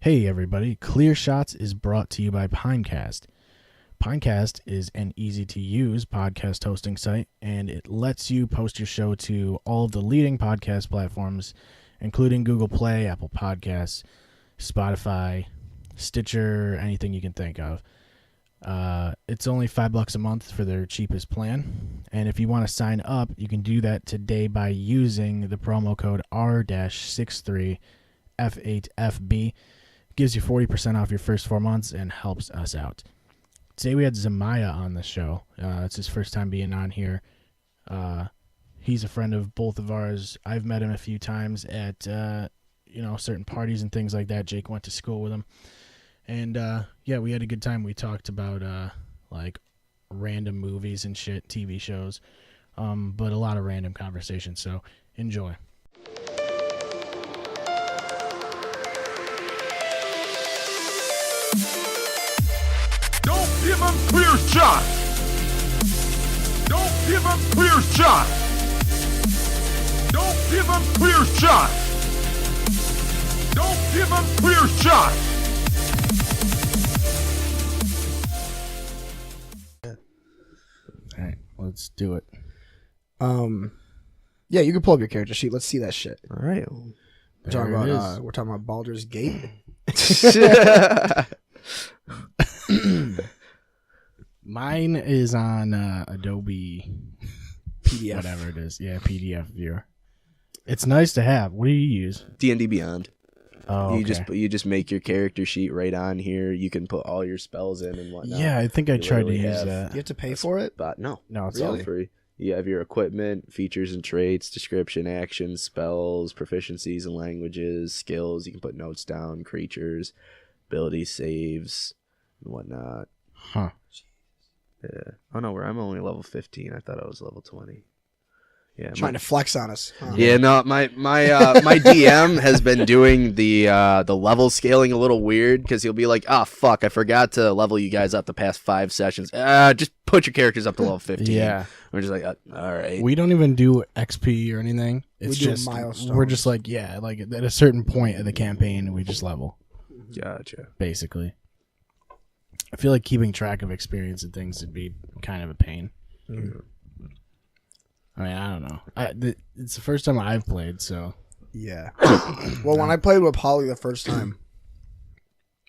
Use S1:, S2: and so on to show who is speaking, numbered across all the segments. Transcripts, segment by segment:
S1: Hey everybody, Clear Shots is brought to you by Pinecast. Pinecast is an easy-to-use podcast hosting site, and it lets you post your show to all of the leading podcast platforms, including Google Play, Apple Podcasts, Spotify, Stitcher, anything you can think of. It's only $5 a month for their cheapest plan, and if you want to sign up, you can do that today by using the promo code R-63F8FB. Gives you 40% off your first 4 months and helps us out. Today we had Zemiah on the show. It's his first time being on here. He's a friend of both of ours. I've met him a few times at certain parties and things like that. Jake went to school with him. And we had a good time. We talked about like random movies and shit, TV shows, but a lot of random conversations. So enjoy.
S2: Don't give him clear shot. Don't give him clear shot. Don't give him clear shot. Don't give him clear shot.
S1: All right, let's do it.
S3: Yeah, you can pull up your character sheet. Let's see that shit.
S4: All right.
S3: We're talking about Baldur's Gate.
S1: Mine is on Adobe
S3: PDF.
S1: whatever it is. Yeah, PDF viewer. It's nice to have. What do you use?
S4: D&D Beyond.
S1: Oh, okay.
S4: You just make your character sheet right on here. You can put all your spells in and whatnot.
S1: Yeah, I think I
S4: You
S1: tried to
S4: literally
S1: use
S4: have-
S1: that.
S3: You have to pay for it?
S4: But no,
S1: No, it's
S4: it's all
S3: Really?
S4: free. You have your equipment, features and traits, description, actions, spells, proficiencies and languages, skills. You can put notes down, creatures, ability saves, and whatnot.
S1: Huh.
S4: Yeah. Oh no, I'm only level 15. I thought I was level 20. Yeah.
S3: Trying to flex on us. Huh?
S4: Yeah, no, my DM has been doing the level scaling a little weird because he'll be like, "Ah, fuck, I forgot to level you guys up the past 5 sessions. Just put your characters up to level 15."
S1: Yeah.
S4: We're just like, all right.
S1: We don't even do XP or anything. It's
S3: do
S1: just
S3: milestones.
S1: we're just like, yeah, like at a certain point of the campaign, we just level,
S4: Gotcha.
S1: basically. I feel like keeping track of experience and things would be kind of a pain.
S3: Mm.
S1: I mean, I don't know. It's the first time I've played, so
S3: Yeah. Well, when I played with Polly the first time,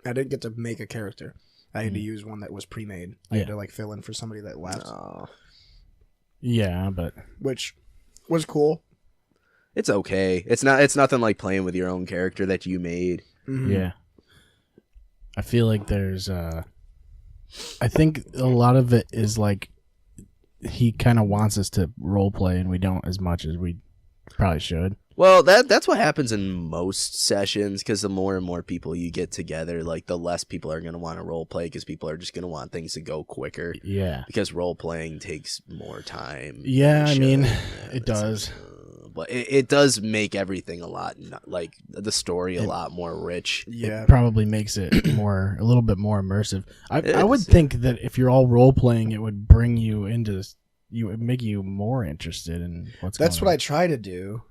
S3: I didn't get to make a character. I had to use one that was pre-made. I had
S1: Yeah.
S3: to like fill in for somebody that left,
S1: yeah, but
S3: which was cool.
S4: It's okay. It's nothing like playing with your own character that you made.
S3: Mhm.
S1: yeah. I feel like there's I think a lot of it is like he kind of wants us to role play and we don't as much as we probably should.
S4: Well, that's what happens in most sessions because the more and more people you get together, like the less people are going to want to role play because people are just going to want things to go quicker.
S1: Yeah.
S4: Because role playing takes more time.
S1: Yeah,
S4: than
S1: I mean,
S4: should.
S1: it does.
S4: But it does make everything a lot, like the story a lot more rich.
S3: Yeah.
S1: It probably makes it a little bit more immersive. I would
S4: is,
S1: think that if you're all role playing, it would bring you into it would make you more interested in what's
S3: That's
S1: going
S3: what
S1: on.
S3: I try to do.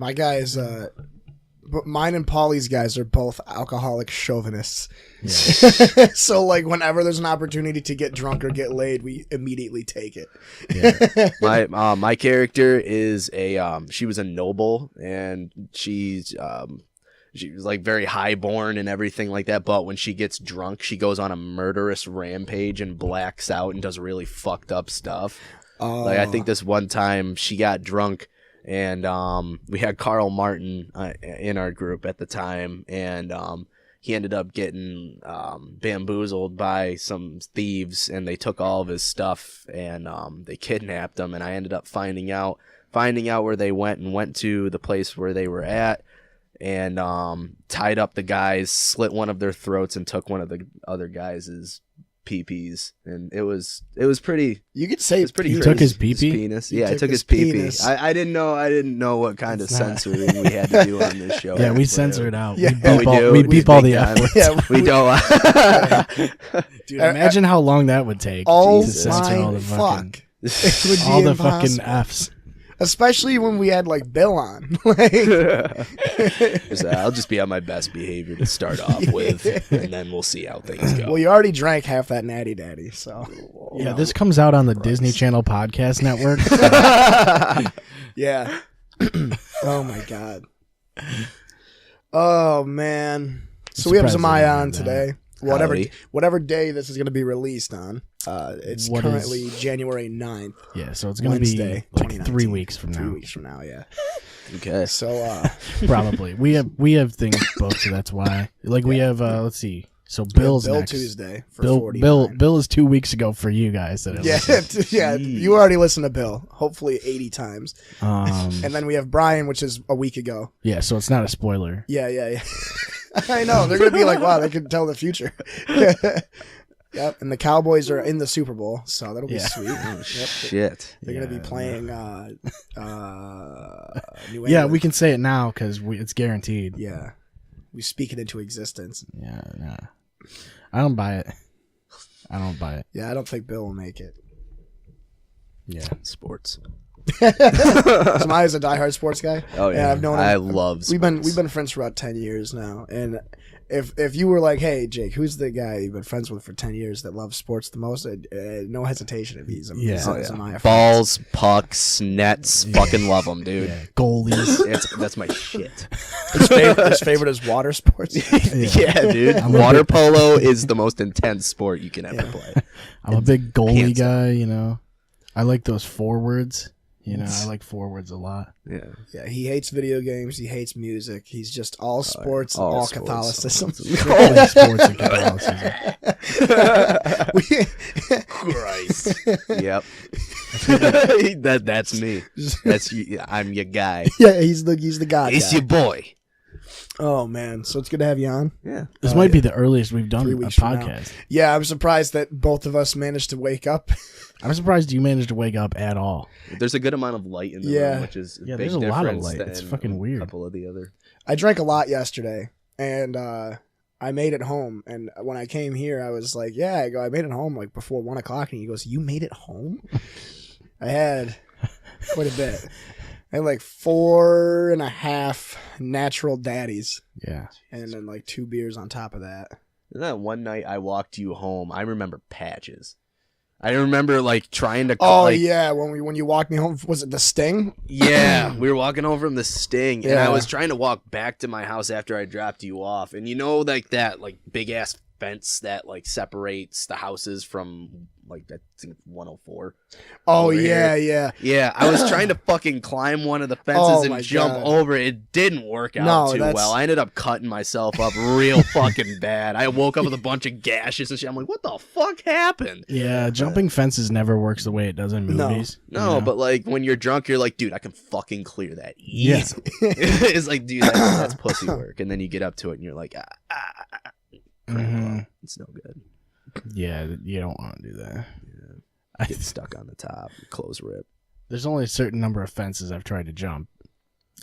S3: My guys, but mine and Polly's guys are both alcoholic chauvinists.
S1: Yeah.
S3: So like whenever there's an opportunity to get drunk or get laid, we immediately take it.
S1: Yeah.
S4: My character is she was a noble and she was like very highborn and everything like that, but when she gets drunk she goes on a murderous rampage and blacks out and does really fucked up stuff. Like I think this one time she got drunk and we had Carl Martin in our group at the time, and he ended up getting bamboozled by some thieves, and they took all of his stuff, and they kidnapped him. And I ended up finding out where they went to the place where they were at, and tied up the guys, slit one of their throats, and took one of the other guys' peepees, and it was pretty.
S3: You could say
S4: It's pretty
S1: He
S4: crazy.
S1: took his pee-pee?
S4: penis.
S3: He
S4: Yeah, I
S3: took
S4: took
S3: his
S4: his pee-pee.
S3: penis.
S4: I didn't know what kind of
S1: It's not-
S4: censoring we had to do on this show.
S1: Yeah, we
S4: But,
S1: censor it out.
S3: Yeah.
S4: Oh, we do.
S1: We
S4: We
S1: beep all
S4: big
S1: the
S4: time.
S1: F words.
S3: Yeah,
S4: We don't.
S1: Dude, imagine how long that would take
S3: Oh
S1: to censor all
S3: my
S1: the
S3: fuck!
S1: fucking
S3: It would be
S1: all the
S3: impossible.
S1: fucking Fs.
S3: Especially when we had like Bill on. Like,
S4: I'll just be on my best behavior to start off with, and then we'll see how things go.
S3: well, you already drank half that Natty Daddy, so
S1: Yeah, this comes out on the Disney Channel podcast network.
S3: yeah. Oh my god. Oh man. So we have
S1: Surprised
S3: Zemiah
S1: I didn't
S3: on
S1: know that.
S3: today.
S4: Howdy.
S3: Whatever day this is going to be released on. It's
S1: What
S3: currently
S1: is-
S3: January 9th.
S1: Yeah, so it's going to be
S3: Wednesday,
S1: like 3
S3: 2019.
S1: weeks from
S3: 3
S1: now.
S3: weeks from now, yeah.
S4: Okay.
S3: So
S1: Probably. We have things booked, so that's why. Like we have let's see. So Bill's
S3: Bill
S1: next.
S3: Tuesday for
S1: Bill
S3: 49.
S1: Bill is 2 weeks ago for you guys that
S3: Yeah, yeah. You already listened to Bill, hopefully 80 times. And then we have Brian, which is a week ago.
S1: yeah, so it's not a spoiler.
S3: Yeah. I know. They're going to be like, wow, they can tell the future. Yep. And the Cowboys are in the Super Bowl, so that'll be
S1: Yeah.
S3: sweet. Yep.
S4: Shit.
S3: They're going to be
S1: Yeah.
S3: playing New England.
S1: Yeah, we can say it now because it's guaranteed.
S3: Yeah. We speak it into existence.
S1: Yeah, nah. I don't buy it. I don't buy it.
S3: Yeah, I don't think Bill will make it.
S1: Yeah.
S4: Sports.
S3: Zemiah's a diehard sports guy.
S4: Oh yeah,
S3: I've known him.
S4: I love.
S3: We've been
S4: sports.
S3: friends for about 10 years now, and if you were like, hey Jake, who's the guy you've been friends with for 10 years that loves sports the most, no hesitation if he's
S1: Yeah.
S3: Zemiah.
S4: Balls, pucks, nets. Fucking love them, dude.
S1: Yeah. Goalies.
S4: That's my shit.
S3: His favorite is water sports.
S4: Yeah, dude. Water polo is the most intense sport you can ever play.
S1: I'm a big goalie
S4: handsome.
S1: guy, you know. I like those forwards. You know, I like forwards a lot.
S4: Yeah.
S3: Yeah, he hates video games. He hates music. He's just all sports, and
S4: all
S3: all
S4: sports,
S3: Catholicism.
S1: Strictly sports and Catholicism.
S4: Christ. Yep. That's me. That's you. I'm your guy.
S3: Yeah, he's the god.
S4: It's
S3: guy.
S4: your boy.
S3: Oh man, so it's good to have you on.
S4: Yeah.
S1: This might be the earliest we've done
S3: 3
S1: a
S3: weeks from now.
S1: podcast.
S3: Yeah, I'm surprised that both of us managed to wake up.
S1: I'm surprised you managed to wake up at all.
S4: There's a good amount of light in the
S3: Yeah.
S4: room, which is
S1: Yeah,
S4: big
S1: there's a lot of
S4: difference
S1: light. It's
S4: than
S1: fucking weird.
S4: A couple of the other.
S3: I drank a lot yesterday, and I made it home. And when I came here, I was like, "Yeah," I made it home like before 1 o'clock." And he goes, "You made it home?" I had quite a bit. I had like 4.5 natural daddies,
S1: Yeah.
S3: and then like 2 beers on top of that.
S4: Isn't that one night I walked you home? I remember patches. I remember like trying to.
S3: Oh
S4: like,
S3: yeah, when you walked me home, was it the Sting?
S4: Yeah, we were walking home from the Sting, and I
S3: Yeah.
S4: was trying to walk back to my house after I dropped you off. And you know, like that, like big ass fence that like separates the houses from like I think 104.
S3: Oh
S4: Over
S3: yeah,
S4: here.
S3: yeah.
S4: Yeah, I was trying to fucking climb one of the fences
S3: Oh,
S4: and
S3: my
S4: jump
S3: God.
S4: over it. It didn't work out
S3: No,
S4: too
S3: that's-
S4: well. I ended up cutting myself up real fucking bad. I woke up with a bunch of gashes and shit. I'm like, what the fuck happened?
S1: Yeah, jumping fences never works the way it does in
S3: No.
S1: movies.
S4: No,
S1: you know?
S4: but like when you're drunk, you're like, dude, I can fucking clear that
S1: Yeah.
S4: easy. It's like, dude, that's pussy work. And then you get up to it and you're like,
S1: Mhm.
S4: it's no good.
S1: Yeah, you don't want to do that.
S4: Get stuck on the top, clothes rip.
S1: There's only a certain number of fences I've tried to jump,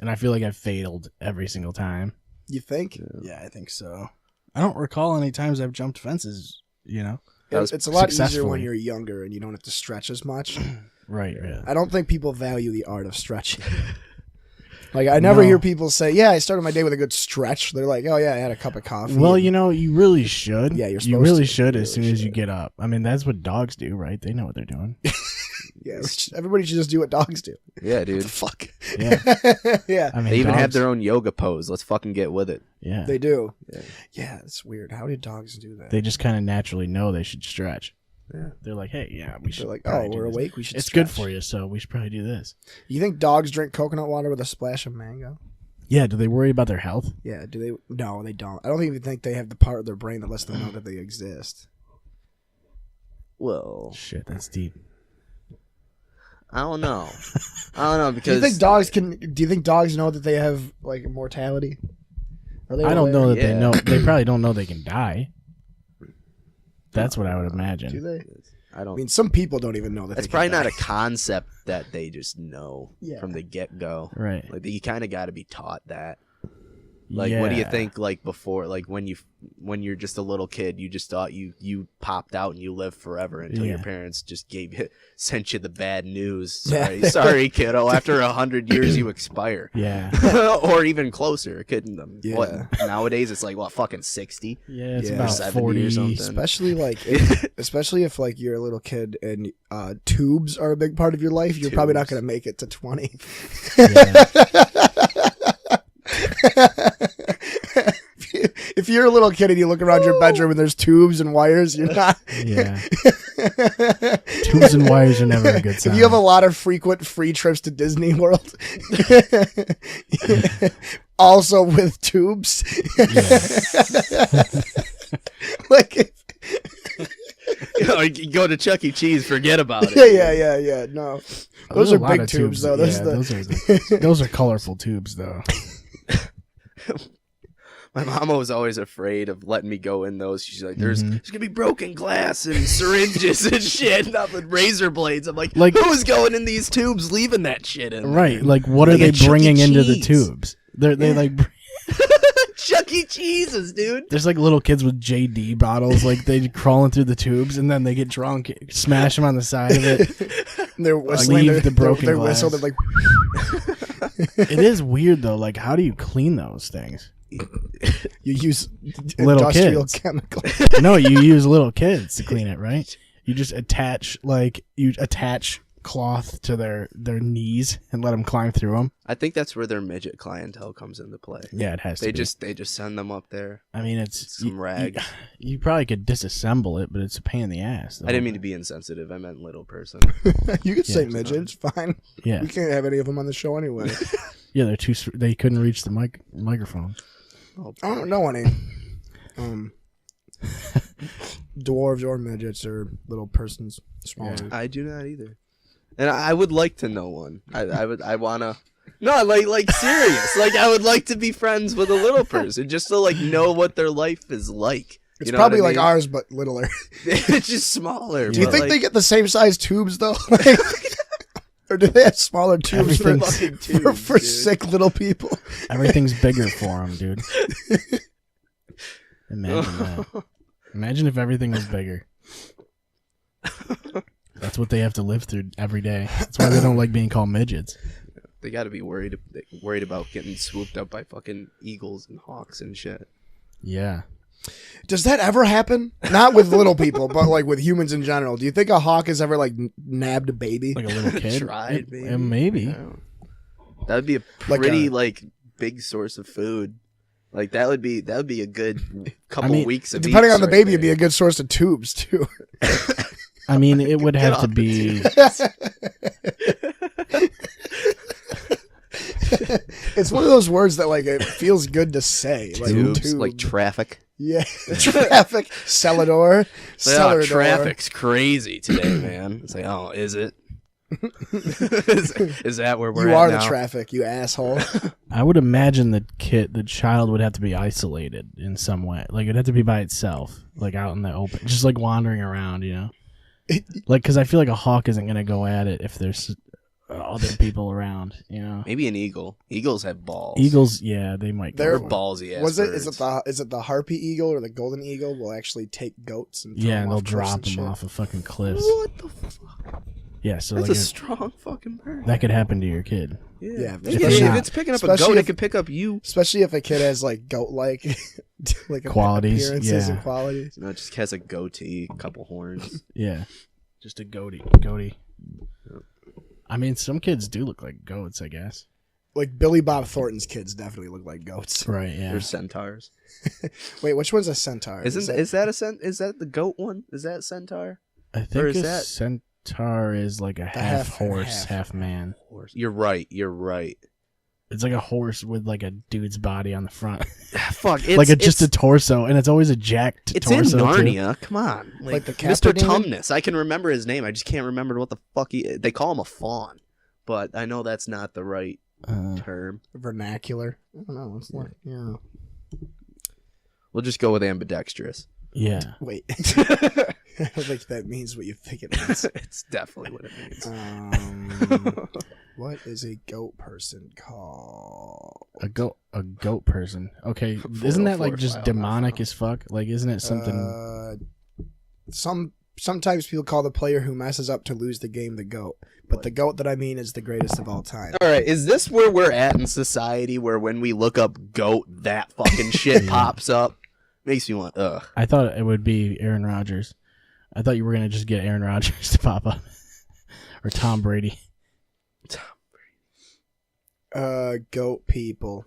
S1: and I feel like I've failed every single time.
S3: You think?
S1: Yeah, I think so. I don't recall any times I've jumped fences, you know?
S4: That was
S3: It's a lot easier when
S1: successfully.
S3: you're younger and you don't have to stretch as much.
S1: Right, yeah.
S3: I don't think people value the art of stretching. Like I never
S1: No.
S3: hear people say, "Yeah, I started my day with a good stretch." They're like, "Oh yeah, I had a cup of coffee."
S1: Well,
S3: and-
S1: you know, you really should.
S3: Yeah, you're
S1: You
S3: supposed
S1: really
S3: to.
S1: should
S3: You
S1: as
S3: really
S1: soon as you
S3: should.
S1: get up. I mean, that's what dogs do, right? They know what they're doing.
S3: yeah, everybody should just do what dogs do.
S4: Yeah,
S3: What
S4: dude.
S3: the fuck?
S1: Yeah.
S3: yeah,
S1: I mean,
S4: They even have
S1: dogs-
S4: their own yoga pose. Let's fucking get with it.
S1: Yeah.
S3: they do.
S4: Yeah.
S3: Yeah, it's weird. How do dogs do that?
S1: They just kind of naturally know they should stretch.
S3: Yeah.
S1: They're like, hey, yeah, we should.
S3: They're like,
S1: probably
S3: "Oh,
S1: do
S3: we're
S1: this.
S3: awake. We should."
S1: It's
S3: stretch.
S1: good for you, so we should probably do this.
S3: You think dogs drink coconut water with a splash of mango?
S1: Yeah, do they worry about their health?
S3: Yeah. Do they? No, they don't. I don't even think they have the part of their brain that lets them know that they exist.
S4: Well,
S1: Shit, that's deep.
S4: I don't know. I don't know
S3: Do
S4: because
S3: you think dogs can? Do you think dogs know that they have like immortality? Are they
S1: I don't know
S3: aware?
S1: that they
S4: Yeah.
S1: know. They probably don't know they can die. That's what I would imagine.
S3: Do they?
S4: I
S3: I
S4: don't.
S3: mean, some people don't even know that.
S4: That's
S3: they
S4: probably
S3: can
S4: not
S3: die.
S4: a concept that they just know
S3: Yeah.
S4: from the get go.
S1: Right.
S4: Like you kind of got to be taught that. Like, what do you
S1: Yeah.
S4: think? Like before, like when you're just a little kid, you just thought you popped out and you lived forever until your
S1: Yeah.
S4: parents just sent you the bad news.
S3: Yeah.
S4: Sorry, kiddo. After 100 years, you expire.
S1: Yeah.
S4: Or even closer.
S3: Yeah.
S4: What nowadays it's like what fucking 60.
S1: Yeah, it's
S3: Yeah.
S1: about
S4: 70 or
S1: 40.
S4: something.
S3: Especially if like you're a little kid and tubes are a big part of your life, you're probably not
S4: Tubes.
S3: going to make it to 20.
S1: Yeah.
S3: If you're a little kid and you look around your bedroom and there's tubes and wires, you're not.
S1: Yeah. Tubes and wires are never a good sign.
S3: If you have a lot of frequent free trips to Disney World, also with tubes, like,
S4: You go to Chuck E. Cheese, forget about it.
S3: yeah. No, those
S1: There's a
S3: are
S1: lot
S3: big
S1: of
S3: tubes, though. Those
S1: Yeah, those are colorful tubes, though.
S4: My mama was always afraid of letting me go in those. She's like, there's gonna be broken glass and syringes and shit, nothing, razor blades. I'm like, who's going in these tubes, leaving that shit in?
S1: Right, like what are
S4: Like
S1: they
S4: a Chuck E.
S1: bringing into the
S4: Cheese.
S1: tubes? They like
S4: Chuck E. Cheese's, dude.
S1: there's like little kids with JD bottles, like they crawling through the tubes, and then they get drunk, smash them on the side of it.
S3: they're whistling.
S1: Leave the broken
S3: they're
S1: glass.
S3: whistle. They're like,
S1: It is weird though. Like, how do you clean those things?
S3: you use
S1: Little
S3: industrial
S1: kids.
S3: chemical.
S1: No, you use little kids to clean it, right? You just attach cloth to their knees and let them climb through them.
S4: I think that's where their midget clientele comes into play.
S1: Yeah, it has to.
S4: They
S1: be.
S4: just send them up there.
S1: I mean, it's
S4: Some rags.
S1: You probably could disassemble it, but it's a pain in the ass.
S4: I didn't mean to be insensitive. I meant little person.
S3: You could say
S1: Yeah.
S3: midget. It's fine.
S1: Yeah,
S3: We can't have any of them on the show anyway.
S1: yeah, they're too. They couldn't reach the microphone.
S3: I don't know any dwarves or midgets or little persons smaller.
S4: I do not either, and I would like to know one. I wanna. No, like serious. Like I would like to be friends with a little person just to like know what their life is like.
S3: It's
S4: You know
S3: probably
S4: what I
S3: like
S4: mean?
S3: ours, but littler.
S4: It's just smaller.
S3: Do you
S4: but,
S3: think
S4: like,
S3: they get the same size tubes though? Like, or do they have smaller tubes for,
S1: Everything's
S4: fucking
S3: for
S4: tubes, dude.
S3: sick little people?
S1: Everything's bigger for them, dude. Imagine that. Imagine if everything was bigger. That's what they have to live through every day. That's why they don't like being called midgets.
S4: They got to be worried about getting swooped up by fucking eagles and hawks and shit.
S1: Yeah.
S3: Does that ever happen? Not with little people, but like with humans in general. Do you think a hawk has ever like nabbed a baby?
S1: Like a little kid.
S4: Tried, maybe.
S1: Maybe.
S4: That would be a
S3: Like
S4: pretty
S3: a-
S4: like big source of food. Like that would be a good couple
S1: mean,
S4: weeks of
S3: Depending
S4: eats
S3: on the
S4: right
S3: baby, it'd be
S4: there.
S3: a good source of tubes too.
S1: I mean, it would have to
S4: off the
S1: be.
S3: It's one of those words that like it feels good to say. Like
S4: tubes,
S3: tube.
S4: like traffic.
S3: Yeah, traffic. Celador.
S4: Oh,
S3: Celador.
S4: traffic's crazy today, man. It's like, oh, is it? is that where we're
S3: You
S4: at
S3: are
S4: now?
S3: the traffic, you asshole.
S1: I would imagine the child would have to be isolated in some way. Like it'd have to be by itself, like out in the open, just like wandering around, you know. Like, because I feel like a hawk isn't gonna go at it if there's other people around, you know.
S4: Maybe an eagle. Eagles have balls.
S1: Eagles, yeah, they might.
S3: They're
S4: They're
S1: go for
S4: ballsy ass
S3: Was it?
S4: birds.
S3: Is it the harpy eagle or the golden eagle will actually take goats and throw
S1: Yeah,
S3: them
S1: and they'll
S3: off cliffs
S1: drop
S3: and
S1: them
S3: shit?
S1: off of fucking cliffs.
S4: What the fuck?
S1: Yeah, so
S4: That's
S1: like
S4: a strong fucking bird.
S1: that could happen to your kid.
S3: Yeah,
S4: If,
S1: it's
S4: if
S1: not.
S4: it's picking up a
S3: Especially
S4: goat,
S3: if-
S4: it could pick up you.
S3: Especially if a kid has like goat like
S1: Qualities,
S3: appearances
S1: yeah.
S3: and qualities.
S4: You know, it just has a goatee, a couple horns.
S1: Yeah, just a goatee. I mean, some kids do look like goats, I guess.
S3: Like Billy Bob Thornton's kids definitely look like goats.
S1: Right? Yeah.
S4: They're centaurs.
S3: Wait, which one's a centaur?
S4: Is that the goat one? Is that centaur?
S1: I
S4: or
S1: think
S4: is
S1: a
S4: that-
S1: centaur is like a half horse,
S3: half.
S1: half man.
S4: Horse. You're right.
S1: It's like a horse with like a dude's body on the front,
S4: Fuck. It's,
S1: like just a torso, and it's always a jacked
S4: It's in
S1: torso. too.
S4: Narnia. Come on,
S3: Like the
S4: Mr.
S3: Captain Demon?
S4: Tumnus. I can remember his name. I just can't remember what the fuck they call him a fawn, but I know that's not the right term.
S3: vernacular? I don't know. It's like
S4: We'll just go with ambidextrous.
S1: Yeah.
S3: Wait. I don't think that means what you think it means.
S4: It's definitely what it means.
S3: What is a goat person called?
S1: A goat person. Okay, isn't that like
S3: 404
S1: just
S3: file, not
S1: demonic
S3: file.
S1: as fuck? Like, isn't it something?
S3: Sometimes people call the player who messes up to lose the game the goat, but the goat that I mean is the greatest of all time.
S4: All right, is this where we're at in society? Where when we look up goat, that fucking shit pops up? Makes me want. Ugh.
S1: I thought it would be Aaron Rodgers. I thought you were gonna just get Aaron Rodgers to pop up, or Tom Brady.
S3: Goat people.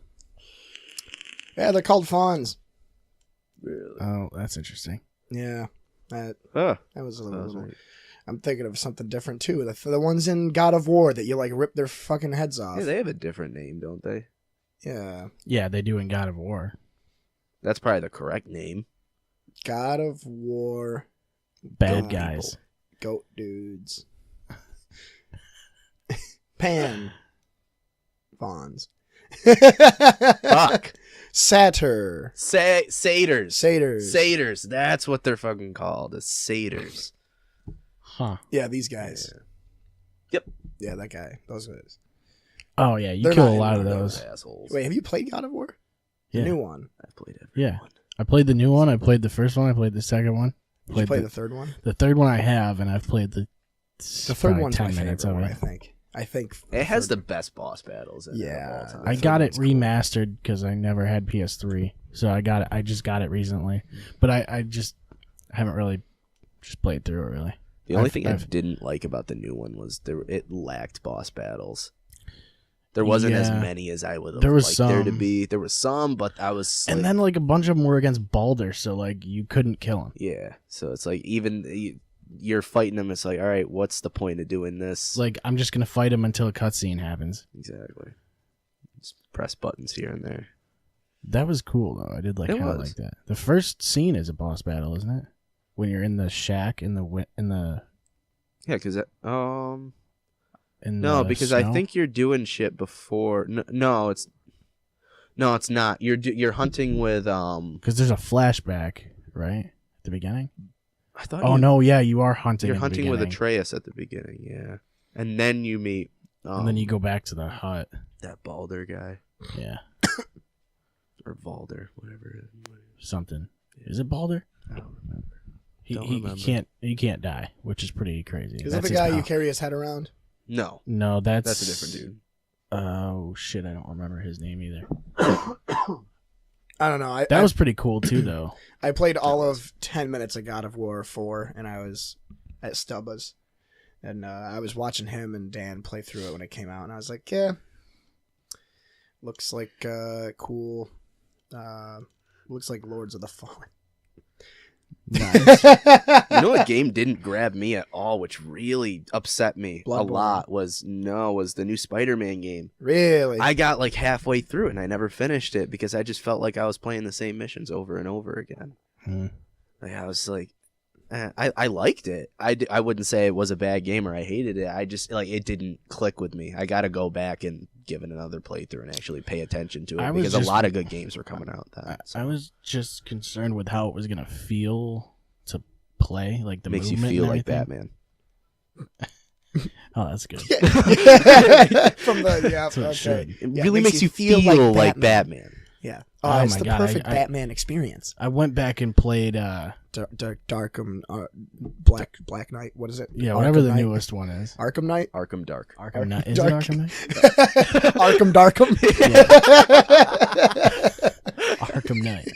S3: Yeah, they're called fawns.
S4: Really?
S1: Oh, that's interesting.
S3: Yeah, that
S4: Huh.
S3: was a
S4: That
S3: little.
S4: was right.
S3: I'm thinking of something different too. The ones in God of War that you like rip their fucking heads off.
S4: Yeah, they have a different name, don't they?
S3: Yeah,
S1: Yeah, they do in God of War.
S4: That's probably the correct name.
S3: God of War.
S1: Bad
S3: Goat
S1: guys.
S3: people. Goat dudes. Pan. Fawns.
S4: Fuck.
S3: Satyr.
S4: Satyrs.
S3: Satyrs.
S4: Satyrs. That's what they're fucking called. The satyrs.
S1: Huh.
S3: Yeah, these guys.
S4: Yep.
S3: Yeah, that guy. Those guys.
S1: Oh yeah, you
S3: They're
S1: kill
S3: not
S1: a
S3: in
S1: lot of
S3: one of
S1: those.
S4: Assholes.
S3: Wait, have you played God of War? The
S1: Yeah.
S3: new one.
S4: I've played every
S1: Yeah.
S4: one.
S1: I played the new one. I played the first one. I played the second one.
S3: Did you
S1: Played
S3: play the third one?
S1: the third one. I have, and I've played the
S3: The third
S1: probably
S3: one's my
S1: 10 minutes
S3: favorite
S1: of
S3: one,
S1: it.
S3: I think.
S4: It has
S3: third-
S4: the best boss battles in it
S3: Yeah.
S4: of all
S1: I
S4: time.
S3: third
S1: got it
S3: one's cool.
S1: remastered because I never had PS3, so I got it. I just got it recently, but I just haven't really just played through it really.
S4: The only
S1: I've-
S4: thing I
S1: I've-
S4: didn't like about the new one was it lacked boss battles. There wasn't as
S1: Yeah.
S4: many as I would have
S1: There was
S4: liked there to
S1: some.
S4: be. There was some, but I was like,
S1: And then like a bunch of them were against Baldur, so like you couldn't kill him.
S4: yeah. So it's like you're fighting them. It's like, all right, what's the point of doing this?
S1: Like I'm just gonna fight him until a cutscene happens.
S4: Exactly. Just press buttons here and there.
S1: That was cool though. I did like
S4: It
S1: kind of
S4: was.
S1: like that. The first scene is a boss battle, isn't it? When you're in the shack in the
S4: Yeah, because
S1: in
S4: no,
S1: the
S4: because I
S1: snow?
S4: think you're doing shit before. No, it's not. You're hunting with
S1: because there's a flashback right at the beginning.
S4: I thought.
S1: Oh no, yeah, you are hunting.
S4: You're
S1: in the
S4: hunting with
S1: beginning.
S4: Atreus at the beginning, yeah, and then you meet.
S1: And then you go back to the hut.
S4: that Baldur guy
S1: Yeah,
S4: or Valder, whatever.
S1: something. Is it Baldur?
S4: I don't remember.
S1: He,
S4: Don't
S1: he,
S4: remember.
S1: he can't die, which is pretty crazy.
S3: Is that the
S1: his
S3: guy you
S1: power.
S3: carry his head around?
S4: No,
S1: No, that's
S4: that's a different dude.
S1: Oh shit, I don't remember his name either.
S3: I don't know.
S1: That was pretty cool too, though.
S3: I played all of 10 minutes of God of War 4, and I was at Stubba's. And I was watching him and Dan play through it when it came out, and I was like, yeah, looks like cool. Looks like Lords of the Fallen.
S1: Nice.
S4: You know what game didn't grab me at all, which really upset me a
S3: Bloodborne.
S4: lot, was the new Spider-Man game.
S3: Really?
S4: I got like halfway through it and I never finished it because I just felt like I was playing the same missions over and over again. Like I was like, I liked it. I wouldn't say it was a bad game or I hated it. I just like it didn't click with me. I got to go back and give it another playthrough and actually pay attention to it
S1: I was
S4: because
S1: just-
S4: a lot of good games were coming out.
S1: I was just concerned with how it was gonna feel to play, like the
S4: Makes you
S1: movement
S4: feel
S1: and
S4: like
S1: everything.
S4: Batman.
S1: Oh, that's good.
S3: From the
S1: That's what it should.
S4: It
S3: Yeah,
S4: really makes you feel like Batman.
S3: Yeah.
S1: Oh
S3: Oh, it's
S1: my
S3: the
S1: God,
S3: perfect
S1: I-
S3: Batman experience.
S1: I went back and played.
S3: Darkham, Black Knight. What is it?
S1: Yeah, whatever the
S3: Knight?
S1: newest one is.
S3: Arkham Knight.
S4: Arkham Dark.
S1: Arkham Knight. Is
S3: Dark.
S1: it Arkham Knight?
S3: Arkham Darkham.
S1: Arkham Knight.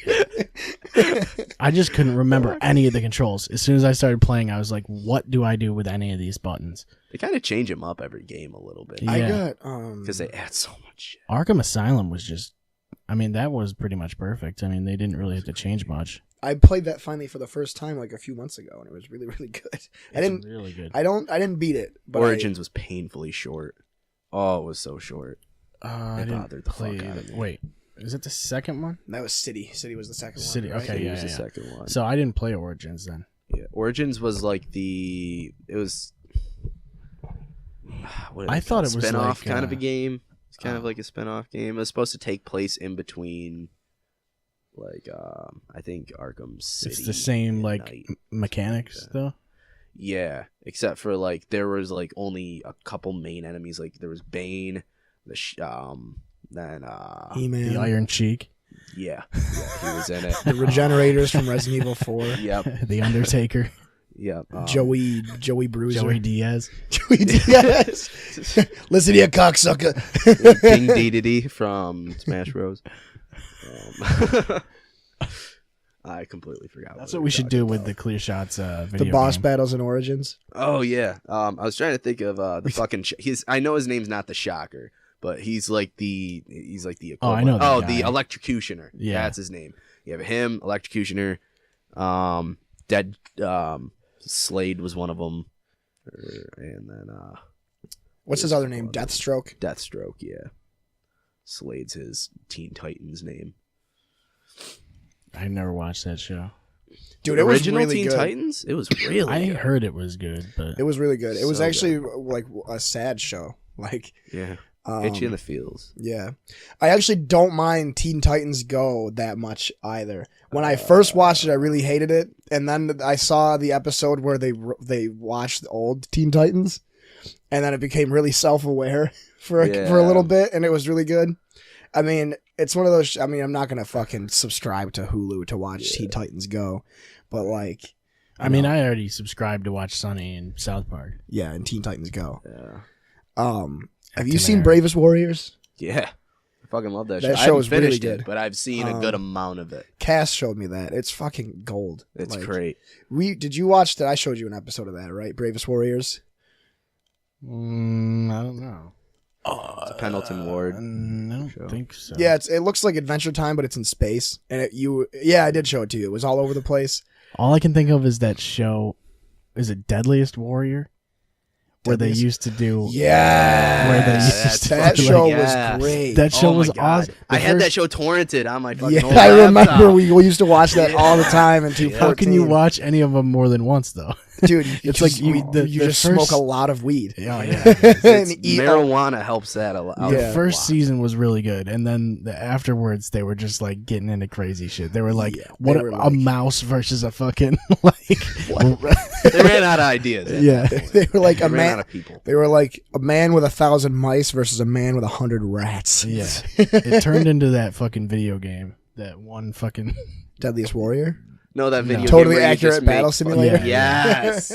S1: I just couldn't remember any of the controls. As soon as I started playing, I was like, "What do I do with any of these buttons?"
S4: They kind of change them up every game a little bit
S1: Yeah.
S3: I got
S4: because they add so much shit.
S1: Arkham Asylum was just. I mean, that was pretty much perfect. I mean, they didn't really have to change much.
S3: I played that finally for the first time like a few months ago, and it was really, really good. I
S1: It's
S3: didn't
S1: really good.
S3: I didn't beat it. But
S4: Origins was painfully short. Oh, it was so short.
S1: I didn't
S4: bothered the
S1: play
S4: fuck out
S1: it.
S4: of me.
S1: Wait, is it the second one?
S3: that was City. City was the second
S1: City,
S3: one. Right?
S1: okay.
S4: It
S1: yeah,
S4: was the
S1: yeah.
S4: second one.
S1: So I didn't play Origins then.
S4: Yeah, Origins was like it was. What
S1: I thought it was
S4: spin-off
S1: like,
S4: kind of a game. It's kind of like a spin-off game. It was supposed to take place in between, like I think Arkham City.
S1: It's the same
S4: and
S1: like
S4: Night.
S1: mechanics
S4: that.
S1: though.
S4: Yeah, except for like there was like only a couple main enemies. Like there was Bane, then
S3: He-Man.
S1: The Iron Cheek.
S4: yeah, he was in it.
S3: The Regenerators from Resident Evil 4.
S4: Yep,
S1: The Undertaker.
S4: yep.
S3: Joey Bruiser.
S1: Joey Diaz.
S3: Joey Diaz. Listen here, cocksucker.
S4: King Dedede from Smash Bros. I completely forgot.
S1: That's what we should do with the Clear Shots video
S3: The boss
S1: game.
S3: battles and origins.
S4: Oh yeah. I was trying to think of the fucking. I know his name's not the Shocker, but he's like the equivalent.
S1: Oh, I know that
S4: the
S1: guy.
S4: Electrocutioner.
S1: Yeah.
S4: That's his name. You have him, Electrocutioner. Dead. Slade was one of them, and then
S3: What's his other name? Deathstroke.
S4: Deathstroke. Yeah. Slade's his Teen Titans name.
S1: I never watched that show.
S3: Dude, it was
S4: Original
S3: really
S4: Teen
S3: good.
S4: Titans. It was really.
S1: I
S4: good.
S1: heard it was good, but
S3: It was really good. It was
S4: So
S3: actually like a sad show. Like,
S4: Yeah. Hit you in the feels.
S3: yeah. I actually don't mind Teen Titans Go that much either. When I first watched it, I really hated it, and then I saw the episode where they watched the old Teen Titans, and then it became really self-aware for a little bit, and it was really good. I mean, it's one of those. I mean, I'm not gonna fucking subscribe to Hulu to watch Teen Titans Go, but like,
S1: I mean, I already subscribed to watch Sunny and South Park.
S3: yeah, and Teen Titans Go.
S4: Yeah.
S3: Have you seen Bravest Warriors?
S4: Yeah. I fucking love that show.
S3: That
S4: I
S3: show
S4: haven't
S3: is really
S4: finished
S3: good.
S4: it, but I've seen a good amount of it.
S3: Cass showed me that. It's fucking gold.
S4: It's
S3: Like,
S4: great.
S3: Did you watch that? I showed you an episode of that, right? Bravest Warriors.
S1: I don't know.
S4: It's a Pendleton Ward.
S1: I don't
S4: show.
S1: think so.
S3: Yeah, it looks like Adventure Time, but it's in space. And I did show it to you. It was all over the place.
S1: All I can think of is that show. Is it Deadliest Warrior? Where they
S3: Deadliest-
S1: used to do.
S3: Yeah,
S1: Where they used to
S3: that
S1: do,
S3: show
S1: like,
S3: was great.
S1: That show
S4: Oh my
S1: was
S4: God.
S1: awesome.
S4: I
S1: The
S4: had that
S1: first-
S4: show torrented on my fucking
S3: Yeah,
S4: old
S3: I remember
S4: laptop.
S3: we used to watch that all the time in 2014.
S1: How can you watch any of them more than once, though?
S3: Dude,
S1: It's like you- the
S3: just
S1: first-
S3: smoke a lot of weed.
S1: Oh, yeah.
S3: And eat
S4: Marijuana helps that a lot.
S3: Yeah.
S1: The first season was really good, and then afterwards they were just like getting into crazy shit. They were like,
S3: Yeah,
S1: "What?
S3: they were
S1: A
S3: like-
S1: mouse versus a fucking like."
S4: They ran out of ideas. at
S1: Yeah.
S4: that point.
S3: They were like
S4: They
S3: a
S4: ran
S3: man.
S4: out of people.
S3: They were like a man with 1,000 mice versus a man with 100 rats.
S1: Yeah, it turned into that fucking video game. That one fucking.
S3: Deadliest Warrior.
S4: No, that video game
S3: Totally
S4: where you
S3: accurate
S4: just
S3: battle
S4: make
S3: simulator.
S4: fucking- Yes.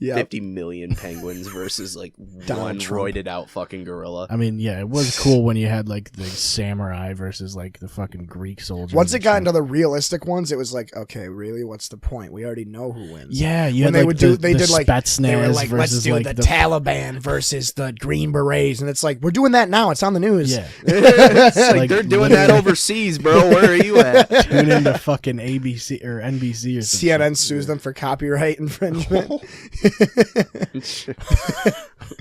S3: Yeah.
S4: 50 million penguins versus like
S3: Donald
S4: one
S3: Trump.
S4: roided out fucking gorilla.
S1: I mean, yeah, it was cool when you had like the samurai versus like the fucking Greek soldiers.
S3: Once it
S1: and
S3: got
S1: shit.
S3: into the realistic ones, it was like, okay, really, what's the point? We already know who wins.
S1: yeah, you
S3: When
S1: had
S3: they
S1: like
S3: would
S1: the,
S3: do, they
S1: the
S3: did like
S1: Spetsnaz
S3: they were like, let's
S1: versus
S3: do
S1: like
S3: the Taliban versus the Green Berets, and it's like we're doing that now. It's on the news.
S1: Yeah,
S4: It's like,
S1: Like,
S4: they're doing that
S1: literally-
S4: overseas, bro. Where are you at?
S1: tune into fucking ABC or NBC or something.
S3: CNN sues them for copyright infringement.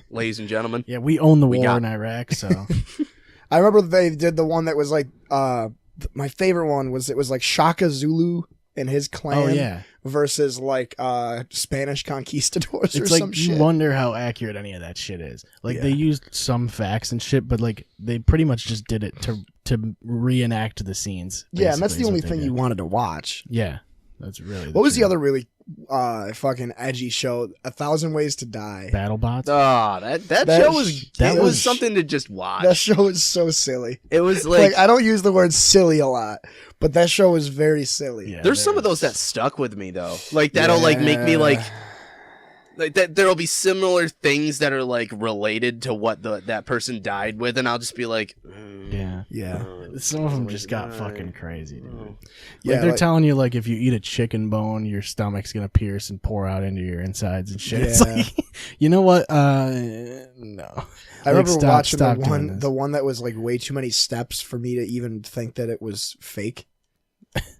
S4: Ladies and gentlemen.
S1: Yeah, we own the
S4: We
S1: war
S4: got-
S1: in Iraq, so
S3: I remember they did the one that was like my favorite one was it was like Shaka Zulu and his clan
S1: oh yeah,
S3: versus like Spanish conquistadors or
S1: it's like
S3: some
S1: you
S3: shit.
S1: wonder how accurate any of that shit is. Like
S3: Yeah.
S1: they used some facts and shit, but like they pretty much just did it to reenact the scenes.
S3: Yeah, and that's
S1: basically,
S3: the
S1: is
S3: only
S1: what they
S3: thing
S1: did.
S3: you wanted to watch.
S1: Yeah, that's really.
S3: What was the
S1: truth.
S3: other really fucking edgy show? 1,000 Ways to Die.
S1: BattleBots?
S4: Oh, that
S3: That
S4: show was
S3: sh-
S4: that
S1: that
S4: was
S1: was-
S4: something to just watch.
S3: That show is so silly.
S4: It was
S3: Like,
S4: like,
S3: I don't use the word silly a lot, but that show is very silly.
S1: Yeah,
S4: there's some of
S1: there's-
S4: those that stuck with me though. Like that'll like make me like that. There'll be similar things that are like related to what that person died with, and I'll just be like,
S1: Yeah,
S3: Yeah.
S1: some of them just got fucking crazy, dude. Like
S3: Yeah,
S1: they're
S3: like-
S1: telling you like if you eat a chicken bone, your stomach's gonna pierce and pour out into your insides and shit. It's
S3: Yeah.
S1: like, you know what? No.
S3: I remember
S1: stop-
S3: watching
S1: stop
S3: the
S1: doing
S3: one
S1: this.
S3: the one that was like way too many steps for me to even think that it was fake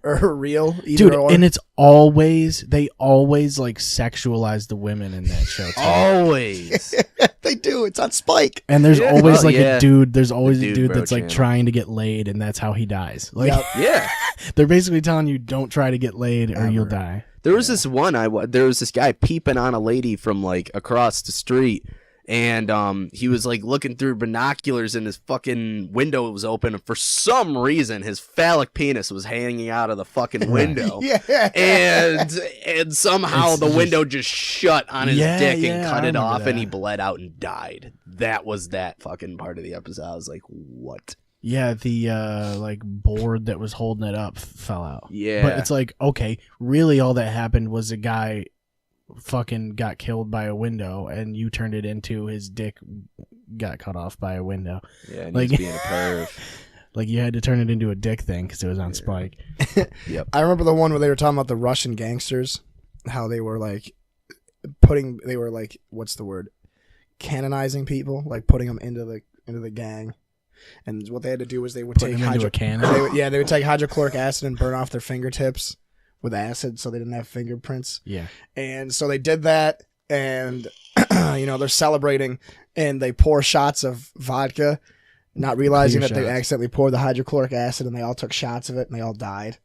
S3: or real. Either
S1: Dude,
S3: or.
S1: and it's always they always like sexualize the women in that show too.
S4: always.
S3: they do. It's on Spike.
S1: And there's
S4: Yeah.
S1: always
S4: Oh,
S1: like
S4: yeah.
S1: a dude. There's always
S4: The
S1: a
S4: Dude
S1: dude
S4: Bro
S1: that's like
S4: channel.
S1: trying to get laid, and that's how he dies. Like
S3: Yep.
S4: Yeah.
S1: they're basically telling you, don't try to get laid or you'll
S3: Ever.
S1: die.
S4: There was this one there was this guy peeping on a lady from like across the street, and he was like looking through binoculars and his fucking window was open. And for some reason, his phallic penis was hanging out of the fucking window.
S3: Yeah.
S4: And somehow
S1: It's
S4: the
S1: just-
S4: window just shut on his
S1: Yeah,
S4: dick and
S1: yeah,
S4: cut
S1: I
S4: it
S1: remember
S4: off, and
S1: that.
S4: he bled out and died. That was that fucking part of the episode. I was like, what?
S1: Yeah, the like board that was holding it up fell out.
S4: Yeah.
S1: But it's like, okay, really all that happened was a guy fucking got killed by a window and you turned it into his dick got cut off by a window.
S4: Yeah, and
S1: like-
S4: he's being a perv.
S1: Like you had to turn it into a dick thing because it was on Spike.
S4: Yep.
S3: I remember the one where they were talking about the Russian gangsters, how they were like what's the word? Canonizing people, like putting them into the gang. And what they had to do was they would
S1: Put
S3: take
S1: him into a cannon.
S3: they would take hydrochloric acid and burn off their fingertips with acid so they didn't have fingerprints.
S1: Yeah.
S3: And so they did that, and they're celebrating, and they pour shots of vodka, not realizing
S1: Clear
S3: that they
S1: shots.
S3: accidentally poured the hydrochloric acid, and they all took shots of it, and they all died.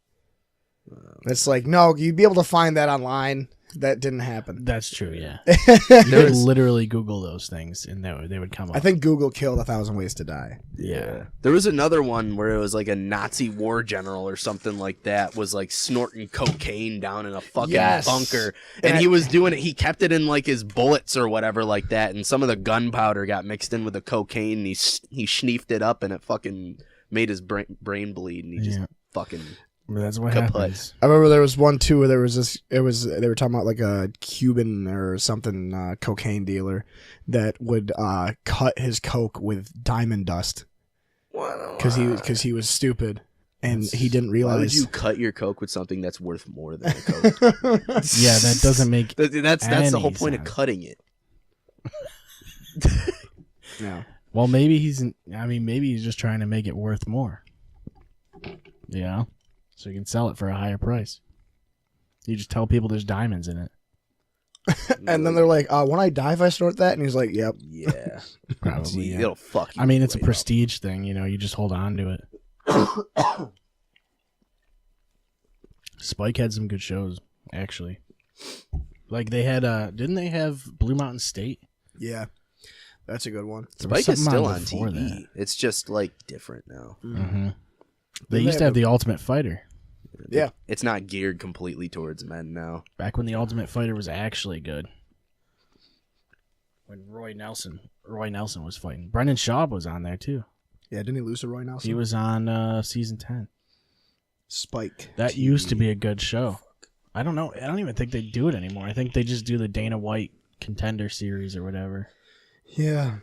S3: It's like, no, you'd be able to find that online. That didn't happen.
S1: That's true, yeah. You could
S4: There's-
S1: literally Google those things and they would come up.
S3: I think Google killed 1,000 Ways to Die.
S1: yeah.
S4: There was another one where it was like a Nazi war general or something like that was like snorting cocaine down in a fucking
S3: Yes.
S4: bunker. And
S3: And
S4: he was doing it. He kept it in like his bullets or whatever like that. And some of the gunpowder got mixed in with the cocaine. And he sneefed it up and it fucking made his brain bleed. And he just
S1: Yeah.
S4: fucking
S1: That's what
S4: kaput.
S1: happens.
S3: I remember there was one too where there was this. They were talking about like a Cuban or something cocaine dealer that would cut his coke with diamond dust because he was stupid and he didn't
S4: Why
S3: realize.
S4: would you cut your coke with something that's worth more than a coke?
S1: Yeah, that doesn't make
S4: That's the whole
S1: any
S4: point of
S1: sense.
S4: cutting it.
S3: No.
S1: Well, maybe maybe he's just trying to make it worth more. Yeah. So you can sell it for a higher price. You just tell people there's diamonds in it.
S3: And then they're like, "When I die, if I snort that," and he's like, "Yep."
S4: Yeah.
S1: Probably. Yeah.
S4: It'll fuck you.
S1: I mean, it's a
S4: right up.
S1: prestige thing, you just hold on to it. Spike had some good shows, actually. Like they had didn't they have Blue Mountain State?
S3: Yeah, that's a good one.
S1: There was
S4: Spike is
S1: something
S4: still on
S1: before
S4: TV.
S1: that.
S4: It's just like different now.
S1: Mm-hmm. They
S3: Didn't
S1: used
S3: they
S1: to have
S3: have
S1: the Ultimate Fighter.
S3: Yeah.
S4: It's not geared completely towards men now.
S1: Back when the Ultimate Fighter was actually good. When Roy Nelson was fighting. Brendan Schaub was on there too.
S3: Yeah, didn't he lose to Roy Nelson?
S1: He was on season 10.
S3: Spike.
S1: That
S3: TV.
S1: used to be a good show. I don't know. I don't even think they do it anymore. I think they just do the Dana White Contender series or whatever.
S3: Yeah.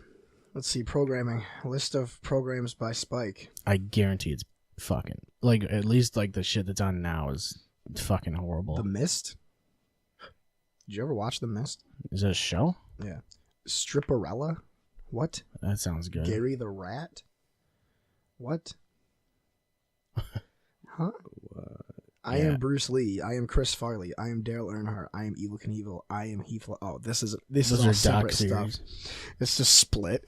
S3: Let's see. Programming. List of programs by Spike.
S1: I guarantee it's fucking like at least like the shit that's on now is fucking horrible.
S3: The Mist. Did you ever watch The Mist?
S1: Is it a show?
S3: Yeah. Stripperella? What?
S1: That sounds good.
S3: Gary the Rat? What? Huh? I
S1: Yeah.
S3: am Bruce Lee. I am Chris Farley. I am Daryl Earnhardt. I am Evil Knievel. I am Heath. Oh, this is
S1: Those
S3: all
S1: are doc
S3: separate stuff.
S1: series.
S3: It's just split.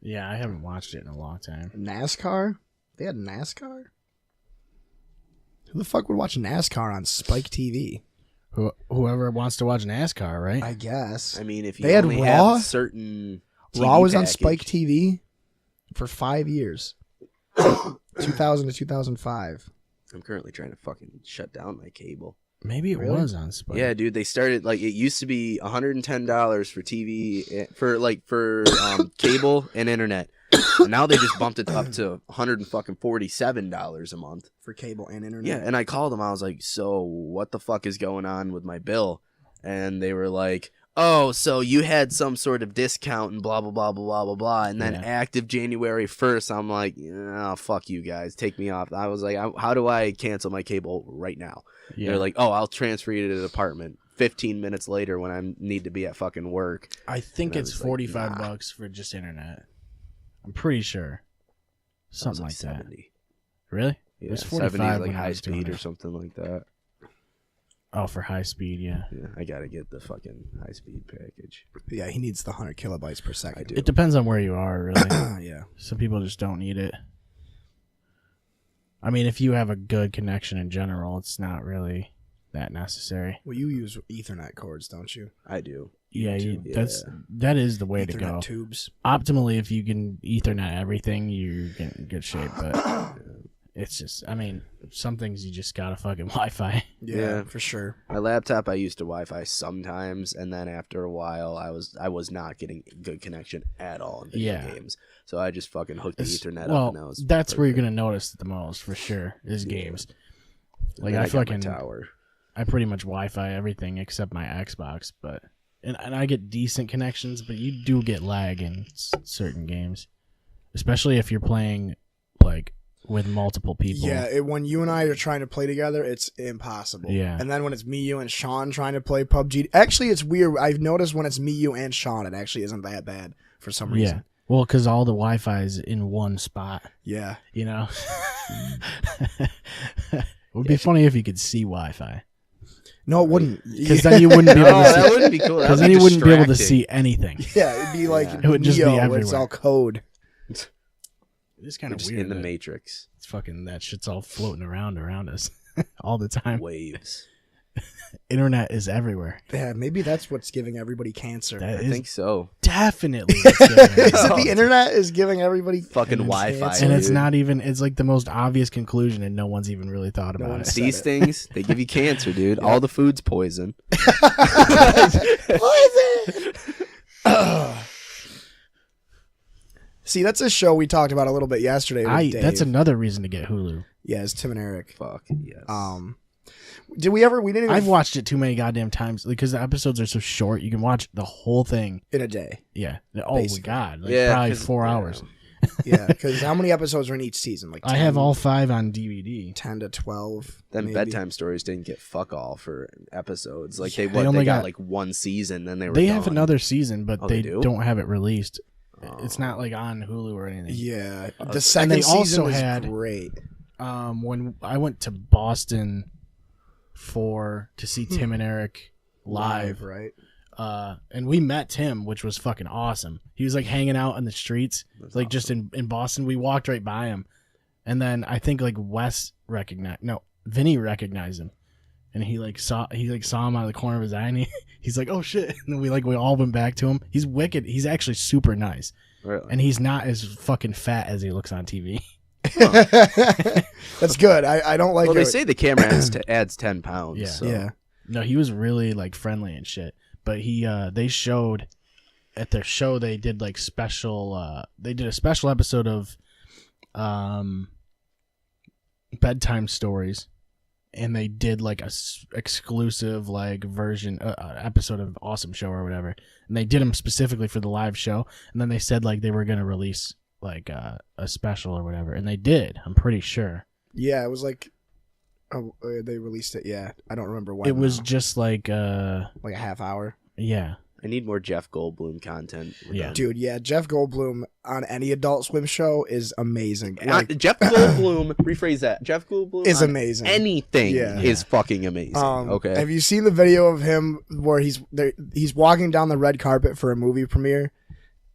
S1: Yeah, I haven't watched it in a long time.
S3: NASCAR? They had NASCAR? Who the fuck would watch NASCAR on Spike TV?
S1: Whoever wants to watch NASCAR, right?
S3: I guess.
S4: I mean, if you
S3: They had
S4: only
S3: Raw?
S4: have certain
S3: Raw
S4: TV
S3: was on
S4: package-
S3: Spike TV for 5 years. 2000 to 2005.
S4: I'm currently trying to fucking shut down my cable.
S1: Maybe it
S3: Really?
S1: was on Spike.
S4: Yeah, dude, they started like it used to be $110 for TV for cable and internet. And now they just bumped it up to $147 a month.
S3: For cable and internet.
S4: Yeah, and I called them. I was like, "So, what the fuck is going on with my bill?" And they were like, "Oh, so you had some sort of discount and blah blah blah blah blah blah blah." And then
S1: Yeah.
S4: active January 1st, I'm like, "Oh, fuck you guys, take me off." I was like, "How do I cancel my cable right now?"
S1: Yeah.
S4: They're like, "Oh, I'll transfer you to the department." 15 minutes later, when I need to be at fucking work.
S1: I think
S4: And I
S1: it's
S4: was like,
S1: 45
S4: nah.
S1: bucks for just internet. I'm pretty sure. Something like that.
S4: 70.
S1: Really?
S4: Yeah,
S1: It was
S4: 70 is
S1: 45
S4: like
S1: when I
S4: high
S1: was doing
S4: speed or
S1: it.
S4: something like that.
S1: Oh, for high speed, yeah.
S4: Yeah, I gotta get the fucking high speed package.
S3: Yeah, he needs the 100 kilobytes per second.
S4: I do.
S1: It depends on where you are, really.
S3: Yeah.
S1: Some people just don't need it. I mean, if you have a good connection in general, it's not really that necessary.
S3: Well, you use Ethernet cords, don't you?
S4: I do.
S1: Yeah,
S4: Yeah.
S1: that is the way to
S3: Ethernet
S1: go.
S3: tubes.
S1: Optimally, if you can Ethernet everything, you're in good shape. But it's just, I mean, some things you just gotta fucking Wi-Fi.
S3: Yeah, for sure.
S4: My laptop, I used to Wi-Fi sometimes, and then after a while, I was not getting good connection at all in video games. So I just fucking hooked the Ethernet up. And that was
S1: that's where you're gonna notice it the most for sure is games. Like I
S4: got my tower.
S1: I pretty much Wi-Fi everything except my Xbox, but and I get decent connections, but you do get lag in certain games, especially if you're playing like with multiple people.
S3: Yeah, when you and I are trying to play together, it's impossible.
S1: Yeah.
S3: And then when it's me, you, and Sean trying to play PUBG, actually, it's weird. I've noticed when it's me, you, and Sean, it actually isn't that bad for some reason.
S1: Yeah. Well, because all the Wi-Fi is in one spot.
S3: Yeah.
S1: You know? It would be funny if you could see Wi-Fi.
S3: No, it wouldn't.
S1: Because then you wouldn't be able to see.
S4: that wouldn't be cool.
S1: Because then you wouldn't be able to see anything.
S3: Yeah, it'd be like
S1: It would just be
S3: Neo, where
S1: everywhere.
S3: it's all code.
S1: It's kind of
S4: just
S1: weird.
S4: in the
S1: that
S4: Matrix.
S1: It's fucking that shit's all floating around us all the time.
S4: Waves.
S1: Internet is everywhere.
S3: Yeah, maybe that's what's giving everybody cancer.
S1: That
S4: I
S1: is
S4: think so.
S1: definitely what's going on.
S3: Is it the internet is giving everybody
S4: Fucking Wi-Fi.
S3: cancer?
S1: And it's
S4: dude.
S1: not even. It's like the most obvious conclusion, and no one's even really thought about
S3: one
S1: it.
S3: said
S4: These
S3: it.
S4: things, they give you cancer, dude. All the food's poison.
S3: Poison! See, that's a show we talked about a little bit yesterday. With Dave.
S1: That's another reason to get Hulu.
S3: Yeah, it's Tim and Eric.
S4: Fuck yes.
S3: Did we ever? We didn't even
S1: I've watched it too many goddamn times because the episodes are so short. You can watch the whole thing.
S3: in a day.
S1: Yeah. Oh my
S3: Basically.
S1: god. Like
S4: Yeah,
S1: probably
S4: 'cause-
S1: 4
S4: yeah.
S1: hours.
S3: Yeah, because how many episodes are in each season? Like 10,
S1: I have all 5 on DVD.
S3: 10 to 12.
S4: Them
S3: maybe.
S4: bedtime stories didn't get fuck all for episodes. Like they
S1: They only
S4: got
S1: got-
S4: like one season, then they were.
S1: They have
S4: done.
S1: another season, but
S4: Oh,
S1: they
S4: they do?
S1: don't have it released. It's not like on Hulu or anything.
S3: Yeah, the
S1: And
S3: second
S1: they
S3: season
S1: also
S3: is
S1: had-
S3: great.
S1: When I went to Boston to see Tim and Eric live,
S3: right?
S1: and we met Tim, which was fucking awesome. He was like hanging out in the streets, like just in Boston. We walked right by him, and then I think like Vinny recognized him, and he saw him out of the corner of his eye, and he's like, oh shit, and then we all went back to him. He's wicked. He's actually super nice,
S4: Really?
S1: and he's not as fucking fat as he looks on TV.
S3: That's good. I don't like
S4: Well,
S3: it.
S4: they say the camera adds 10 pounds.
S1: Yeah.
S4: So.
S3: Yeah.
S1: No, he was really like friendly and shit. But they showed at their show they did like they did a special episode of bedtime stories, and they did like a exclusive like version episode of Awesome Show or whatever, and they did them specifically for the live show, and then they said like they were gonna release like a special or whatever, and they did. I'm pretty sure
S3: Yeah, it was like, they released it. Yeah, I don't remember when.
S1: it was
S3: now.
S1: just like
S3: like a half hour.
S1: yeah.
S4: I need more Jeff Goldblum content.
S1: Yeah.
S3: Dude, yeah, Jeff Goldblum on any Adult Swim show is amazing. Like,
S4: Jeff Goldblum, rephrase that. Jeff Goldblum
S3: is
S4: on
S3: amazing.
S4: Anything
S3: Yeah.
S4: is fucking amazing. Okay.
S3: Have you seen the video of him where he's walking down the red carpet for a movie premiere?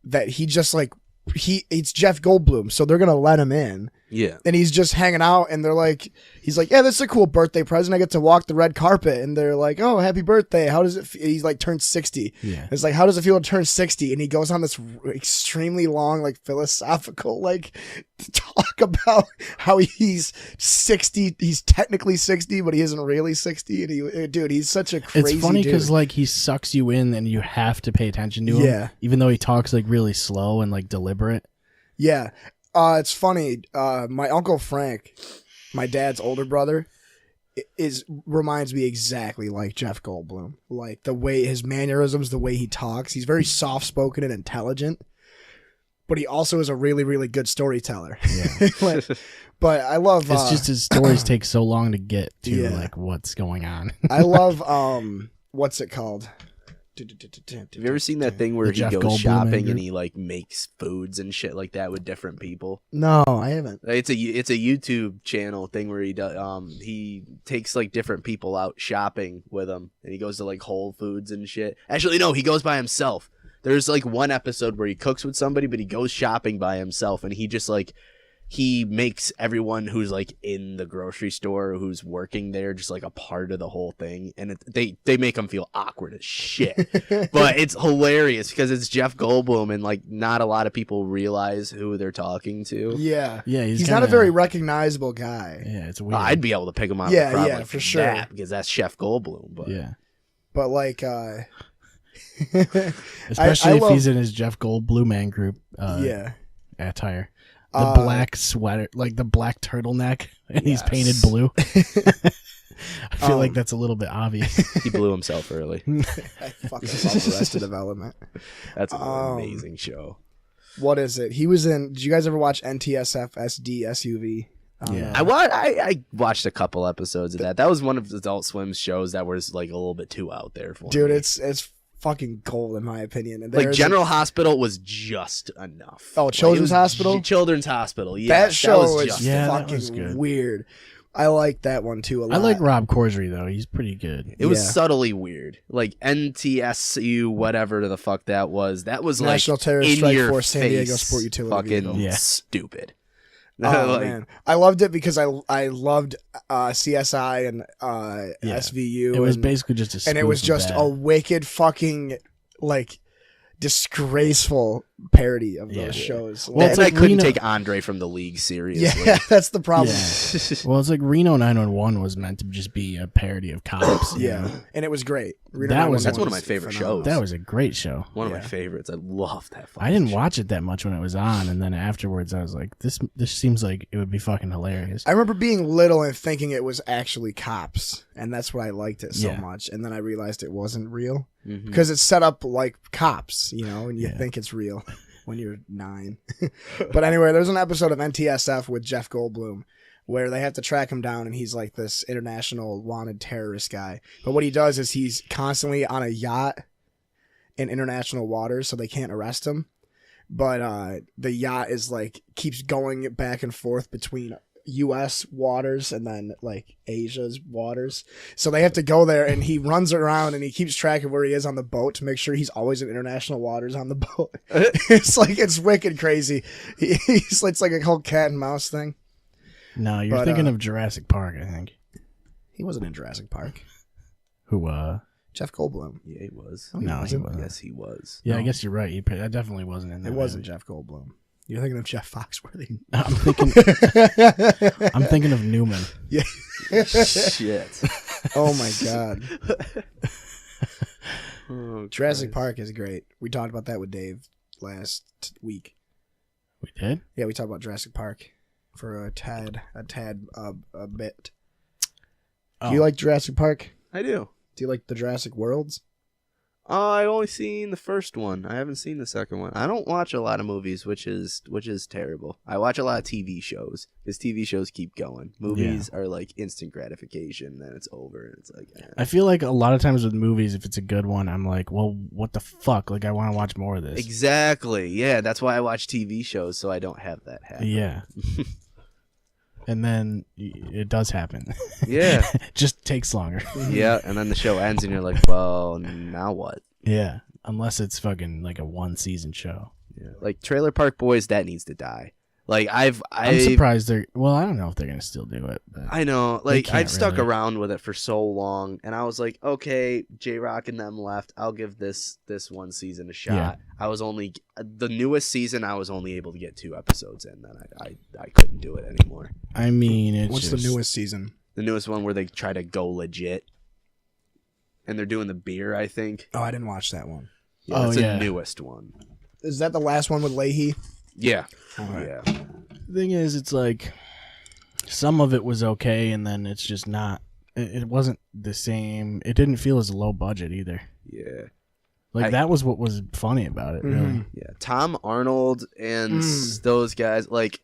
S3: That he just like it's Jeff Goldblum, so they're gonna let him in.
S4: Yeah.
S3: And he's just hanging out, and he's like, yeah, this is a cool birthday present. I get to walk the red carpet, and they're like, oh, happy birthday. How does it feel? He's like turned 60.
S1: Yeah.
S3: It's like, how does it feel to turn 60? And he goes on this extremely long, like philosophical, like talk about how he's 60. He's technically 60, but he isn't really 60. And he's such a crazy
S1: It's funny because
S3: dude.
S1: like he sucks you in and you have to pay attention to him.
S3: Yeah.
S1: Even though he talks like really slow and like deliberate.
S3: Yeah. It's funny. My Uncle Frank, my dad's older brother, reminds me exactly like Jeff Goldblum. Like the way his mannerisms, the way he talks. He's very soft spoken and intelligent, but he also is a really, really good storyteller.
S1: Yeah.
S3: But I love.
S1: It's just his stories take so long to get to
S3: Yeah.
S1: like what's going on.
S3: I love. What's it called?
S4: Have you ever seen that thing where
S1: The
S4: he
S1: Jeff
S4: goes
S1: Goldblum
S4: shopping
S1: anger?
S4: and he like makes foods and shit like that with different people?
S3: No, I haven't.
S4: It's a YouTube channel thing where he does he takes like different people out shopping with him, and he goes to like Whole Foods and shit. Actually, no, he goes by himself. There's like one episode where he cooks with somebody, but he goes shopping by himself, and he just like he makes everyone who's like in the grocery store, who's working there, just like a part of the whole thing, and they make them feel awkward as shit. But it's hilarious because it's Jeff Goldblum, and like not a lot of people realize who they're talking to.
S3: Yeah,
S1: he's
S3: not a very recognizable guy.
S1: Yeah, it's weird.
S4: I'd be able to pick him out.
S3: Yeah,
S4: of the crowd
S3: yeah,
S4: like
S3: for sure.
S4: that, because that's Chef Goldblum. But
S1: yeah,
S3: but like,
S1: especially
S3: I
S1: if
S3: love-
S1: he's in his Jeff Goldblum man group.
S3: yeah.
S1: Attire. The black sweater, like the black turtleneck, and he's painted
S3: Yes.
S1: blue. I feel like that's a little bit obvious.
S4: he blew himself early.
S3: I fucking love Arrested Development.
S4: That's an amazing show.
S3: What is it? He was in. Did you guys ever watch NTSF SD SUV?
S1: Yeah.
S4: I watched a couple episodes of that. That was one of Adult Swim's shows that was like a little bit too out there for
S3: Dude,
S4: me.
S3: it's fucking gold in my opinion. And
S4: Like
S3: there's
S4: General Hospital was just enough.
S3: Oh, Children's Hospital?
S4: Children's Hospital. Yeah,
S3: that show
S4: was
S3: was
S4: just
S1: Yeah, that
S3: fucking
S1: was good.
S3: weird. I like that one too a lot.
S1: I like Rob Corddry though; he's pretty good.
S4: It was
S3: Yeah.
S4: subtly weird. Like NTSU, whatever the fuck that was. That was
S3: National
S4: like
S3: Terrorist
S4: in
S3: Strike
S4: your
S3: Force San Diego
S4: face,
S3: Sport Utility
S4: fucking
S3: Vehicle.
S1: Yeah.
S4: stupid.
S3: Oh
S4: Like,
S3: man, I loved it because I loved CSI and SVU.
S1: It was
S3: and,
S1: basically just a
S3: and it was
S1: spoof of
S3: just
S1: that.
S3: a wicked fucking like disgraceful parody of
S1: Yeah.
S3: those shows.
S1: Well, it's
S4: and
S1: like
S4: I couldn't
S1: Reno-
S4: take Andre from the league seriously.
S3: yeah, that's the problem.
S1: Yeah. Well, it's like Reno 911 was meant to just be a parody of cops. you
S3: Yeah,
S1: know?
S3: and it was great.
S1: That was-
S4: That's one of my
S3: was
S4: favorite
S3: phenomenal.
S4: shows.
S1: That was a great show.
S4: One of my
S3: Yeah.
S4: favorites. I love that.
S1: I didn't watch it that much when it was on, and then afterwards I was like, "This seems like it would be fucking hilarious."
S3: I remember being little and thinking it was actually cops, and that's why I liked it so
S1: Yeah.
S3: much. And then I realized it wasn't real
S4: Mhm.
S3: because it's set up like cops, you know, and you
S1: Yeah.
S3: think it's real when you're 9. But anyway, there's an episode of NTSF with Jeff Goldblum where they have to track him down, and he's like this international wanted terrorist guy. But what he does is he's constantly on a yacht in international waters, so they can't arrest him. But the yacht is like keeps going back and forth between U.S. waters and then like Asia's waters. So they have to go there, and he runs around and he keeps track of where he is on the boat to make sure he's always in international waters on the boat. It's wicked crazy. It's like a whole cat and mouse thing.
S1: No, you're
S3: But,
S1: thinking of Jurassic Park, I think.
S3: He wasn't in Jurassic Park.
S1: Who?
S3: Jeff Goldblum.
S4: Yeah, he was.
S3: Oh,
S1: No, he
S3: wasn't?
S1: wasn't.
S4: Yes, he was.
S1: Yeah, I
S3: No.
S1: guess you're right. That definitely wasn't in there.
S3: It wasn't Jeff Goldblum. You're thinking of Jeff Foxworthy.
S1: I'm thinking. I'm thinking of Newman.
S4: Shit.
S3: Oh my god.
S4: Oh,
S3: Jurassic
S4: Christ.
S3: Park is great. We talked about that with Dave last week.
S1: We did.
S3: Yeah, we talked about Jurassic Park for a bit.
S1: Oh.
S3: Do you like Jurassic Park?
S4: I do.
S3: Do you like the Jurassic Worlds?
S4: I've only seen the first one. I haven't seen the second one. I don't watch a lot of movies, which is terrible. I watch a lot of TV shows because TV shows keep going. Movies are like instant gratification, then it's over, and it's like.
S1: I feel like a lot of times with movies, if it's a good one, I'm like, well, what the fuck? Like, I want to watch more of this.
S4: Exactly. Yeah, that's why I watch TV shows, so I don't have that happen.
S1: Yeah. And then it does happen.
S4: Yeah.
S1: It just takes longer.
S4: Yeah, and then the show ends, and you're like, well, now what?
S1: Yeah. Unless it's fucking like a 1-season show.
S4: Yeah. Like Trailer Park Boys, that needs to die. Like
S1: I'm surprised they're. Well, I don't know if they're gonna still do it. But
S4: I know,
S1: They
S4: like
S1: can't
S4: I've stuck
S1: really.
S4: around with it for so long, and I was like, okay, J Rock and them left. I'll give this one season a shot.
S1: Yeah.
S4: I was only the newest season. I was only able to get 2 episodes in. Then I couldn't do it anymore.
S1: I mean, it's
S3: What's
S1: just,
S3: the newest season?
S4: The newest one where they try to go legit, and they're doing the beer. I think.
S3: Oh, I didn't watch that one.
S4: Yeah,
S1: Oh,
S4: that's
S1: yeah.
S4: the newest one.
S3: Is that the last one with Leahy?
S4: Yeah.
S3: Okay.
S4: Yeah.
S1: The thing is, it's like some of it was okay, and then it's just not. It wasn't the same. It didn't feel as low budget either.
S4: Yeah.
S1: Like that was what was funny about it, really.
S3: Mhm.
S4: Yeah. Tom Arnold and those guys, like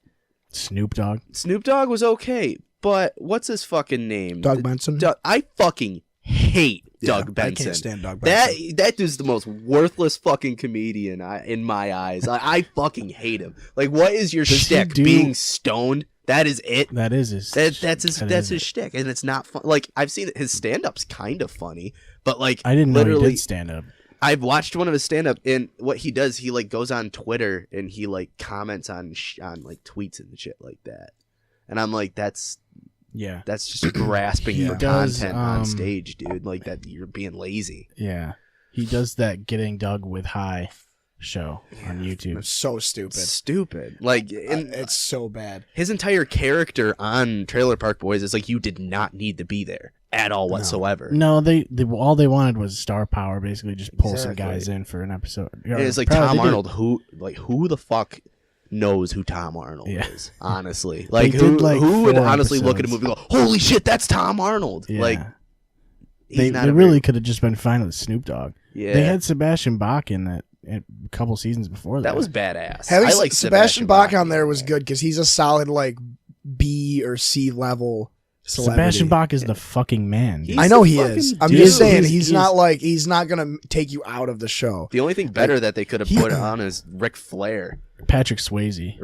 S1: Snoop Dogg.
S4: Snoop Dogg was okay, but what's his fucking name?
S3: Doug Benson?
S4: I fucking hate
S3: Yeah,
S4: Doug Benson.
S3: I can't stand Doug Benson.
S4: That dude's the most worthless fucking comedian in my eyes. I fucking hate him. Like, what is your
S1: Does he
S4: shtick?
S1: do-
S4: Being stoned? That is it.
S1: That is his.
S4: That's
S1: that
S4: his
S1: is it.
S4: shtick, and it's not fun. Like, I've seen his stand-up's kind of funny, but like,
S1: I didn't know he
S4: literally,
S1: did stand up.
S4: I've watched one of his stand up, and what he does, he like goes on Twitter and he like comments on like tweets and shit like that. And I'm like, that's just grasping for content on stage, dude. Like that, you're being lazy.
S1: Yeah, he does that Getting Dug with High show on YouTube.
S3: It's so stupid.
S4: Stupid. Like,
S3: it's so bad.
S4: His entire character on Trailer Park Boys is like, you did not need to be there at all whatsoever.
S1: No, they all they wanted was star power. Basically, just pull some guys in for an episode.
S4: And it's like Tom Arnold. Who the fuck knows who Tom Arnold is? Honestly, like who would honestly look at a movie and go, "Holy shit, that's Tom Arnold!"
S1: Yeah.
S4: Like
S1: they really could have just been fine with Snoop Dogg.
S4: Yeah,
S1: they had Sebastian Bach in that a couple seasons before that.
S4: That was badass.
S3: Having
S4: I like
S3: Sebastian Bach on there was good because he's a solid like B or C level celebrity.
S1: Sebastian Bach is the fucking man.
S3: I know he is. I'm
S1: dude.
S3: just saying he's not gonna take you out of the show.
S4: The only thing better that they could have put on is Ric Flair.
S1: Patrick Swayze.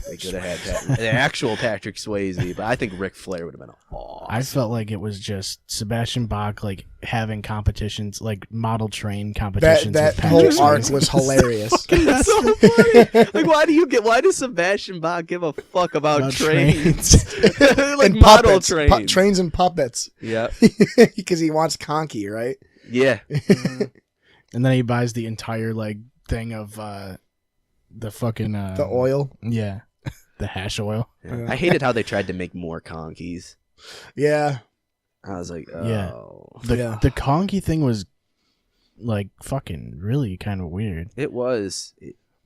S4: They could have had the actual Patrick Swayze, but I think Ric Flair would have been awesome.
S1: I felt like it was just Sebastian Bach like having competitions, like model train competitions.
S3: That
S1: with
S3: whole
S1: Patrick
S3: arc
S1: Swayze.
S3: was hilarious.
S4: That's so funny. Like, why does Sebastian Bach give a fuck about trains? Like
S3: and
S4: model
S3: puppets,
S4: trains.
S3: trains and puppets.
S4: Yeah.
S3: Because he wants conky, right?
S4: Yeah.
S1: And then he buys the entire like thing of the fucking
S3: The oil.
S1: Yeah. The hash oil.
S4: Yeah. I hated how they tried to make more conkies.
S3: Yeah.
S4: I was like, oh.
S1: Yeah. The conky thing was like fucking really kind of weird.
S4: It was.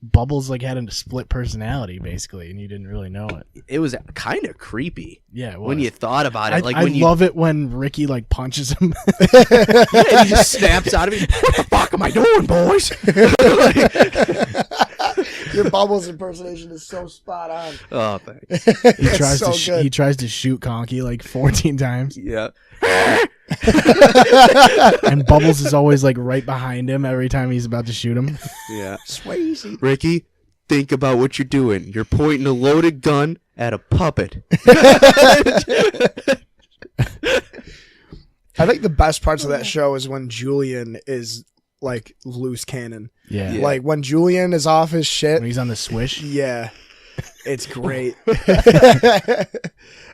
S1: Bubbles like had a split personality basically, and you didn't really know it.
S4: It was kind of creepy.
S1: Yeah, it was.
S4: When you thought about it,
S1: I love it when Ricky like punches him.
S4: Yeah, he just snaps out of me. What the fuck am I doing, boys?
S3: Your Bubbles impersonation is so spot on.
S4: Oh, thanks.
S1: He tries to shoot Conky like 14 times.
S4: Yeah.
S1: And Bubbles is always like right behind him every time he's about to shoot him.
S4: Yeah.
S3: Swayze.
S4: Ricky, think about what you're doing. You're pointing a loaded gun at a puppet.
S3: I think the best parts of that show is when Julian is like loose cannon.
S1: Yeah.
S3: Like when Julian is off his shit.
S1: When he's on the swish.
S3: Yeah. It's great.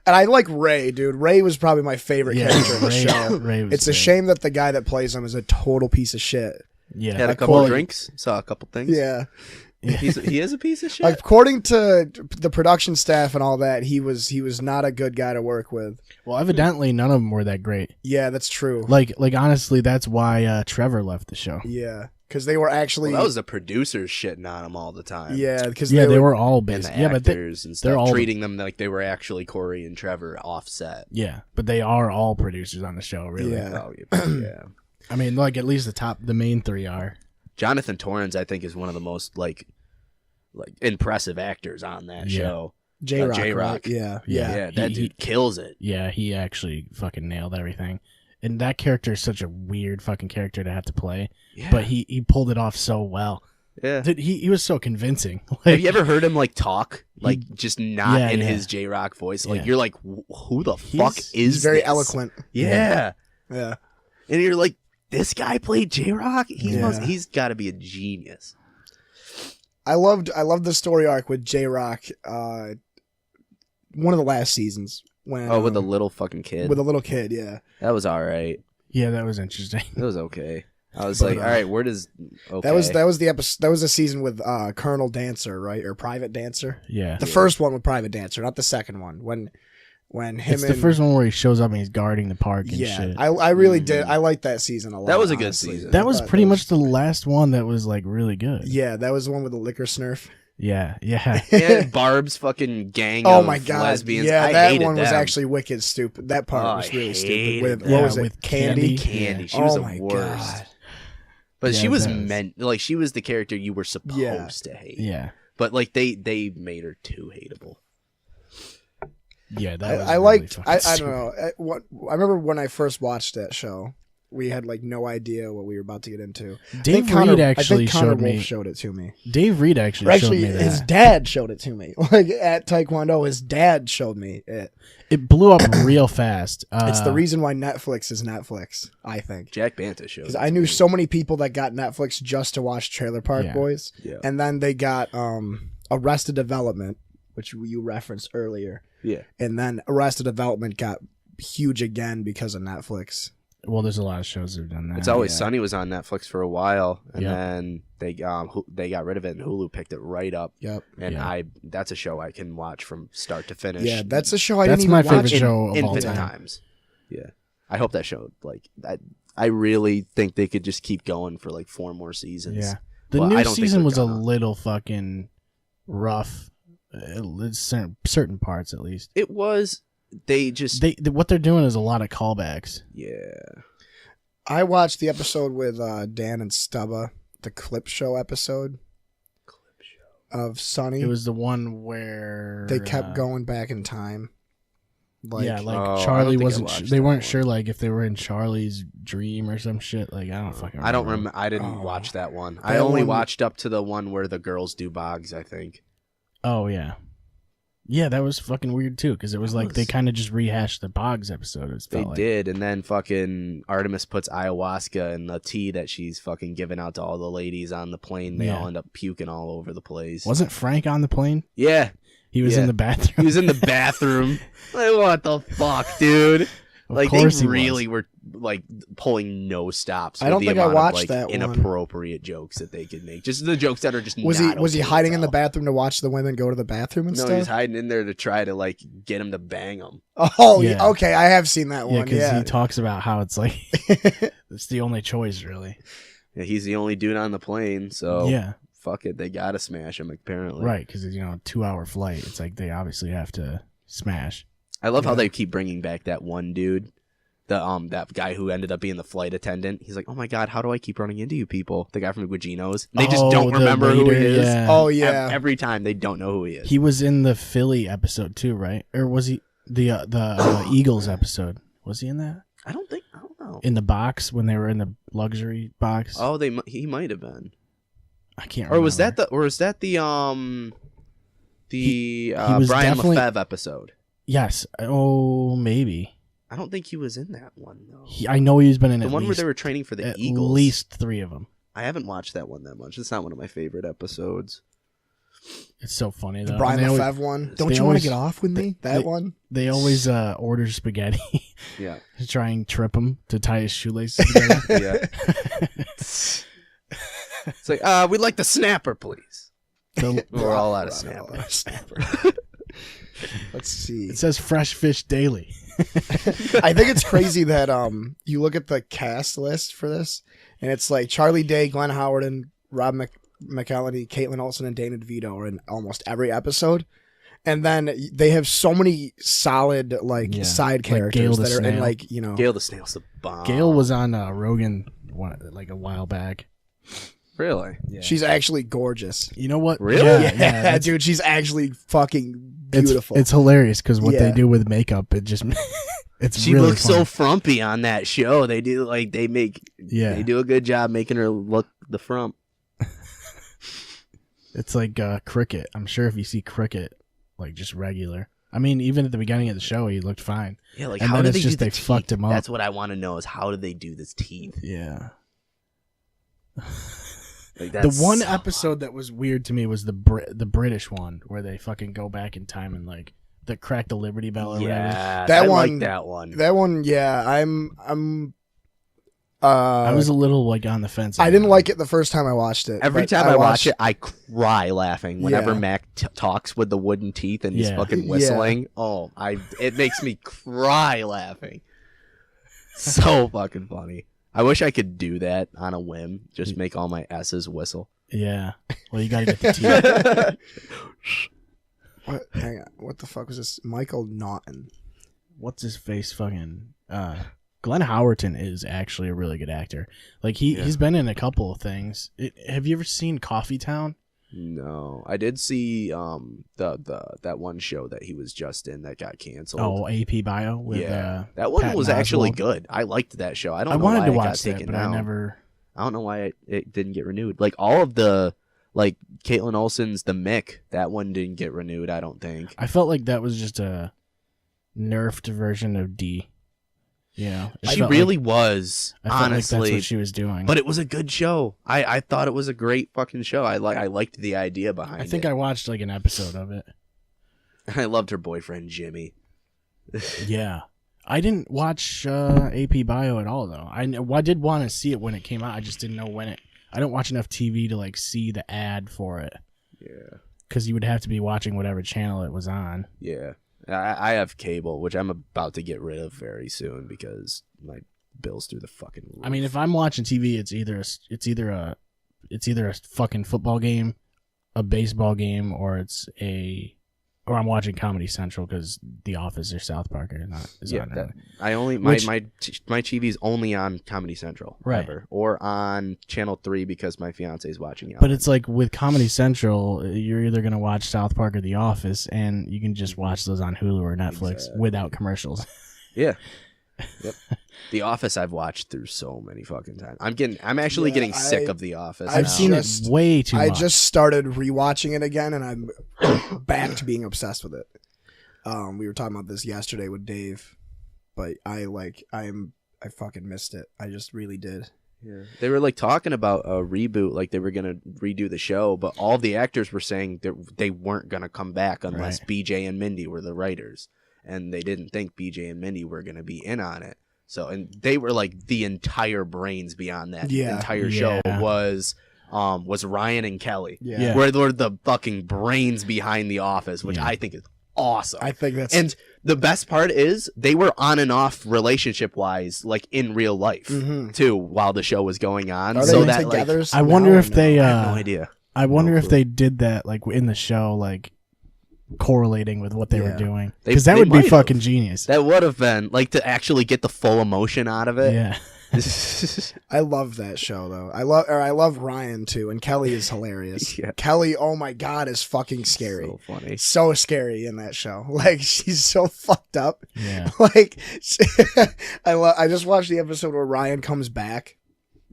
S3: And I like Ray, dude. Ray was probably my favorite character in the show. It's a shame that the guy that plays him is a total piece of shit.
S1: Yeah.
S4: Had a couple drinks, saw a couple things.
S3: Yeah.
S4: He is a piece of shit.
S3: According to the production staff and all that, he was not a good guy to work with.
S1: Well, evidently none of them were that great.
S3: Yeah, that's true.
S1: Like honestly, that's why Trevor left the show.
S3: Yeah, because they were actually
S4: that was the producers shitting on him all the time.
S3: Yeah, because
S1: they were all busy.
S4: And the actors and stuff, they're all treating them like they were actually Corey and Trevor offset.
S1: Yeah, but they are all producers on the show, really.
S3: Yeah.
S4: Oh, yeah.
S1: I mean, like at least the main three are.
S4: Jonathan Torrens, I think, is one of the most like impressive actors on that show.
S3: J-Rock.
S4: J-Rock.
S3: Right?
S4: Yeah. That dude kills it.
S1: Yeah, he actually fucking nailed everything. And that character is such a weird fucking character to have to play. Yeah. But he pulled it off so well.
S4: Yeah.
S1: Dude, he was so convincing. Like,
S4: have you ever heard him like talk? Like just not in his J-Rock voice. Like you're like, who the fuck is
S3: he's very
S4: this?
S3: eloquent.
S4: Yeah.
S3: And
S4: you're like, this guy played J-Rock? He's got to be a genius.
S3: I loved the story arc with J-Rock. One of the last seasons when
S4: with the little fucking kid.
S3: With a little kid, yeah.
S4: That was all right.
S1: Yeah, that was interesting.
S4: It was okay. I was like, all right, where does okay?
S3: That was the episode. That was a season with Colonel Dancer, right, or Private Dancer.
S1: Yeah,
S3: the first one with Private Dancer, not the second one. When him
S1: it's the first one where he shows up and he's guarding the park and shit.
S3: I really did. I liked that season a lot.
S4: That was a good
S3: honestly.
S4: season.
S1: That was pretty much the last one that was like really good.
S3: Yeah, that was the one with the liquor snurf.
S1: Yeah.
S4: And Barb's fucking gang
S3: oh
S4: of
S3: my god,
S4: lesbians.
S3: yeah,
S4: I
S3: that one
S4: them.
S3: was actually wicked stupid. That part was really stupid. With,
S1: what
S3: was it?
S1: With
S3: Candy.
S4: She was the worst.
S3: God.
S4: But she was meant like she was the character you were supposed to hate.
S1: Yeah.
S4: But like they made her too hateable.
S1: Yeah, that was
S3: I
S1: really
S3: liked. I
S1: stupid.
S3: don't know. I remember when I first watched that show. we had like no idea what we were about to get into.
S1: Dave Reed actually showed me.
S3: Showed it to me.
S1: Dave Reed actually showed me that.
S3: His dad showed it to me. Like at Taekwondo, his dad showed me it.
S1: It blew up real fast.
S3: It's the reason why Netflix is Netflix, I think.
S4: Jack Banta showed.
S3: Because I knew so many people that got Netflix just to watch Trailer Park Boys, and then they got Arrested Development, which you referenced earlier.
S4: Yeah,
S3: and then Arrested Development got huge again because of Netflix.
S1: Well, there's a lot of shows that have done that.
S4: It's Always Sunny was on Netflix for a while, and then they got rid of it, and Hulu picked it right up.
S3: Yep.
S4: And that's a show I can watch from start to finish.
S3: Yeah, that's a show I didn't
S1: That's
S3: even
S1: my
S3: watch.
S1: favorite show of all
S4: infinite
S1: time.
S4: times. Yeah, I hope that show I really think they could just keep going for like 4 more seasons.
S1: Yeah, the
S4: Well, I
S1: new
S4: don't think
S1: season
S4: they're
S1: was a
S4: gonna.
S1: little fucking rough. Certain parts, at least.
S4: It was. They just
S1: What they're doing is a lot of callbacks.
S4: yeah.
S3: I watched the episode with Dan and Stubba, the clip show episode of Sunny.
S1: It was the one where
S3: they kept going back in time. Like,
S1: yeah, like
S4: Oh, I
S1: Charlie
S4: don't think I
S1: wasn't.
S4: watched
S1: They
S4: that
S1: weren't
S4: one.
S1: sure, like if they were in Charlie's dream or some shit. Like I don't fucking.
S4: I don't
S1: remember.
S4: remember. I didn't
S3: Oh.
S4: watch that one.
S3: That
S4: I only
S3: one-
S4: watched up to the one where the girls do bogs. I think.
S1: Oh yeah, yeah, that was fucking weird too because it was
S4: That
S1: like they
S4: was-
S1: kind of just rehashed the Boggs episode. It
S4: They
S1: felt like.
S4: did, and then fucking Artemis puts ayahuasca in the tea that she's fucking giving out to all the ladies on the plane. They
S1: Yeah.
S4: all end up puking all over the place.
S1: Wasn't Frank on the plane?
S4: Yeah,
S1: He was
S4: Yeah.
S1: in the bathroom.
S4: he was in the bathroom. Like, what the fuck, dude?
S1: Of
S4: Like
S1: course
S4: they
S1: he
S4: really were like pulling no stops.
S3: I
S4: with
S3: don't
S4: the
S3: think I
S4: amount
S3: watched
S4: of,
S3: that one.
S4: inappropriate jokes that they could make. Just the jokes that are just
S3: was
S4: not
S3: he
S4: okay
S3: hiding
S4: to
S3: in the
S4: tell.
S3: bathroom to watch the women go to the bathroom and
S4: No,
S3: stuff?
S4: he's hiding in there to try to like get him to bang him.
S3: Oh, yeah.
S1: Yeah.
S3: Okay, I have seen that
S1: Yeah,
S3: one.
S1: because
S3: Yeah,
S1: he talks about how it's like it's the only choice, really.
S4: Yeah, he's the only dude on the plane, so
S1: Yeah,
S4: fuck it, they gotta smash him apparently.
S1: right. Because it's 2-hour flight. It's like they obviously have to smash.
S4: I love how
S3: Yeah.
S4: they keep bringing back that one dude, the that guy who ended up being the flight attendant. He's like, oh my god, how do I keep running into you people? The guy from Guigino's. They just
S1: Oh,
S4: don't
S1: the
S4: remember who he
S1: waiter,
S4: is.
S1: yeah.
S3: Oh yeah.
S4: Every time they don't know who he is.
S1: He was in the Philly episode too, right? Or was he the Eagles episode? Was he in that?
S4: I don't know.
S1: In the box when they were in the luxury box?
S4: Oh, he might have been.
S1: I can't remember.
S4: Or was that the
S1: He was
S4: Brian
S1: definitely-
S4: Lefebvre episode?
S1: Yes. Oh, maybe.
S4: I don't think he was in that one though.
S1: I know he's been in
S4: The
S1: at
S4: one where
S1: least,
S4: they were training for the
S1: at
S4: Eagles.
S1: least 3 of them.
S4: I haven't watched that one that much. It's not one of my favorite episodes.
S1: It's so funny though.
S3: The Brian
S1: And they always-
S3: Lefebvre one. Don't
S1: they
S3: you want
S1: always-
S3: to get off with me? That one?
S1: They always order spaghetti
S4: Yeah.
S1: to try and trip him to tie his shoelaces together.
S4: Yeah. It's like, we'd like the snapper, please.
S1: The-
S4: We're all out of
S3: We're all
S4: snapper.
S3: out of snapper. Let's see.
S1: it says fresh fish daily.
S3: I think it's crazy that you look at the cast list for this, and it's like Charlie Day, Glenn Howard, and Rob McElhenney, Caitlin Olsen, and Dana DeVito are in almost every episode. And then they have so many solid
S1: Yeah.
S3: side
S1: Like Gail
S3: characters
S1: the
S3: that are in
S1: Snail.
S4: Gail the Snail's the bomb.
S1: Gail was on Rogan a while back.
S4: Really?
S1: Yeah.
S3: she's actually gorgeous.
S1: You know what?
S4: Really?
S1: Yeah,
S3: Yeah,
S1: that's-
S3: dude, she's actually fucking
S1: it's
S3: beautiful.
S1: It's hilarious because what they
S3: Yeah.
S1: do with makeup, it just it's
S4: She
S1: really
S4: looks
S1: funny.
S4: so frumpy on that show. They do they
S1: Yeah.
S4: do a good job making her look the frump.
S1: It's like Cricket. I'm sure if you see Cricket, like just regular. I mean, even at the beginning of the show, he looked fine.
S4: Yeah, like
S1: And
S4: how
S1: then
S4: did
S1: it's
S4: they
S1: just
S4: do the
S1: they
S4: teeth?
S1: fucked him up.
S4: That's what I want to know is how did they do this teeth?
S1: Yeah.
S4: Like
S1: The
S4: that's
S1: one
S4: so-
S1: episode that was weird to me was the British one where they fucking go back in time and like the crack the Liberty Bell or whatever.
S4: Yeah,
S3: That
S4: I
S3: one-
S4: like that one.
S3: that one, yeah. I'm.
S1: I was a little like on the fence.
S3: I
S1: on
S3: didn't
S1: that
S3: like it the first time I watched it.
S4: Every
S3: but
S4: time I watch
S3: watched-
S4: it, I cry laughing whenever
S3: Yeah.
S4: Mac talks with the wooden teeth and he's
S1: Yeah.
S4: fucking
S3: Yeah.
S4: whistling. Oh, it makes me cry laughing. So fucking funny. I wish I could do that on a whim. Just make all my S's whistle.
S1: Yeah. Well, you gotta get the teeth.
S3: What? Hang on. What the fuck was this? Michael Naughton.
S1: What's his face? Fucking. Glenn Howerton is actually a really good actor. Like he's been in a couple of things. Have you ever seen Coffee Town?
S4: No, I did see that one show that he was just in that got canceled.
S1: Oh, AP Bio with
S4: that one
S1: Patton
S4: was actually
S1: Oswalt.
S4: good. I liked that show. I don't
S1: I
S4: know
S1: wanted
S4: why
S1: to
S4: it got
S1: watch that,
S4: taken
S1: but I
S4: down.
S1: never.
S4: I don't know why it didn't get renewed. Like all of the like Caitlin Olsen's The Mick, that one didn't get renewed. I don't think.
S1: I felt like that was just a nerfed version of D. You know,
S4: She really was,
S1: I felt
S4: honestly.
S1: like that's what she was doing.
S4: But it was a good show. I thought it was a great fucking show. I liked the idea behind it.
S1: I think I watched like an episode of it.
S4: I loved her boyfriend Jimmy.
S1: Yeah. I didn't watch AP Bio at all though. I did want to see it when it came out. I just didn't know when it. I don't watch enough TV to like see the ad for it.
S4: Yeah.
S1: Because you would have to be watching whatever channel it was on.
S4: Yeah. I have cable, which I'm about to get rid of very soon because my bill's through the fucking roof.
S1: I mean, if I'm watching TV, it's either a fucking football game, a baseball game, or or I'm watching Comedy Central because The Office or South Park is on there.
S4: I only my TV's only on Comedy Central,
S1: Right.
S4: ever, or on Channel 3 because my fiance is watching it.
S1: But it's like with Comedy Central, you're either gonna watch South Park or The Office, and you can just watch those on Hulu or Netflix without commercials.
S4: Yeah. Yep. The Office I've watched through so many fucking times. I'm actually getting sick of The Office.
S3: I've
S4: now.
S1: seen it way too much.
S3: I just started rewatching it again, and I'm back to being obsessed with it. We were talking about this yesterday with Dave, but I fucking missed it. I just really did.
S4: Yeah. They were like talking about a reboot, like they were gonna redo the show, but all the actors were saying that they weren't gonna come back unless BJ and Mindy were the writers, and they didn't think BJ and Mindy were gonna be in on it. So, and they were like the entire brains beyond that entire show was Ryan and Kelly, where they're the fucking brains behind The Office, which I think is awesome.
S3: I think that's
S4: and the best part is they were on and off relationship wise, like in real life too, while the show was going on.
S3: Are
S4: so
S3: they
S4: that
S3: together?
S4: like,
S1: I wonder if they.
S4: I have no idea.
S1: I wonder if they did that like in the show, like correlating with what they were doing, because that would be fucking genius.
S4: That would have been like to actually get the full emotion out of it.
S1: Yeah.
S3: I love that show though. I love Ryan too, and Kelly is hilarious. Kelly, oh my god, is fucking scary.
S4: So funny.
S3: So scary in that show. Like she's so fucked up.
S1: Yeah.
S3: Like I just watched the episode where Ryan comes back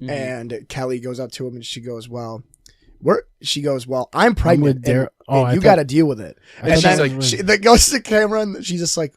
S3: and Kelly goes up to him and she goes, "Well, I'm pregnant. And you got to deal with it." And then that goes to the camera and she's just like,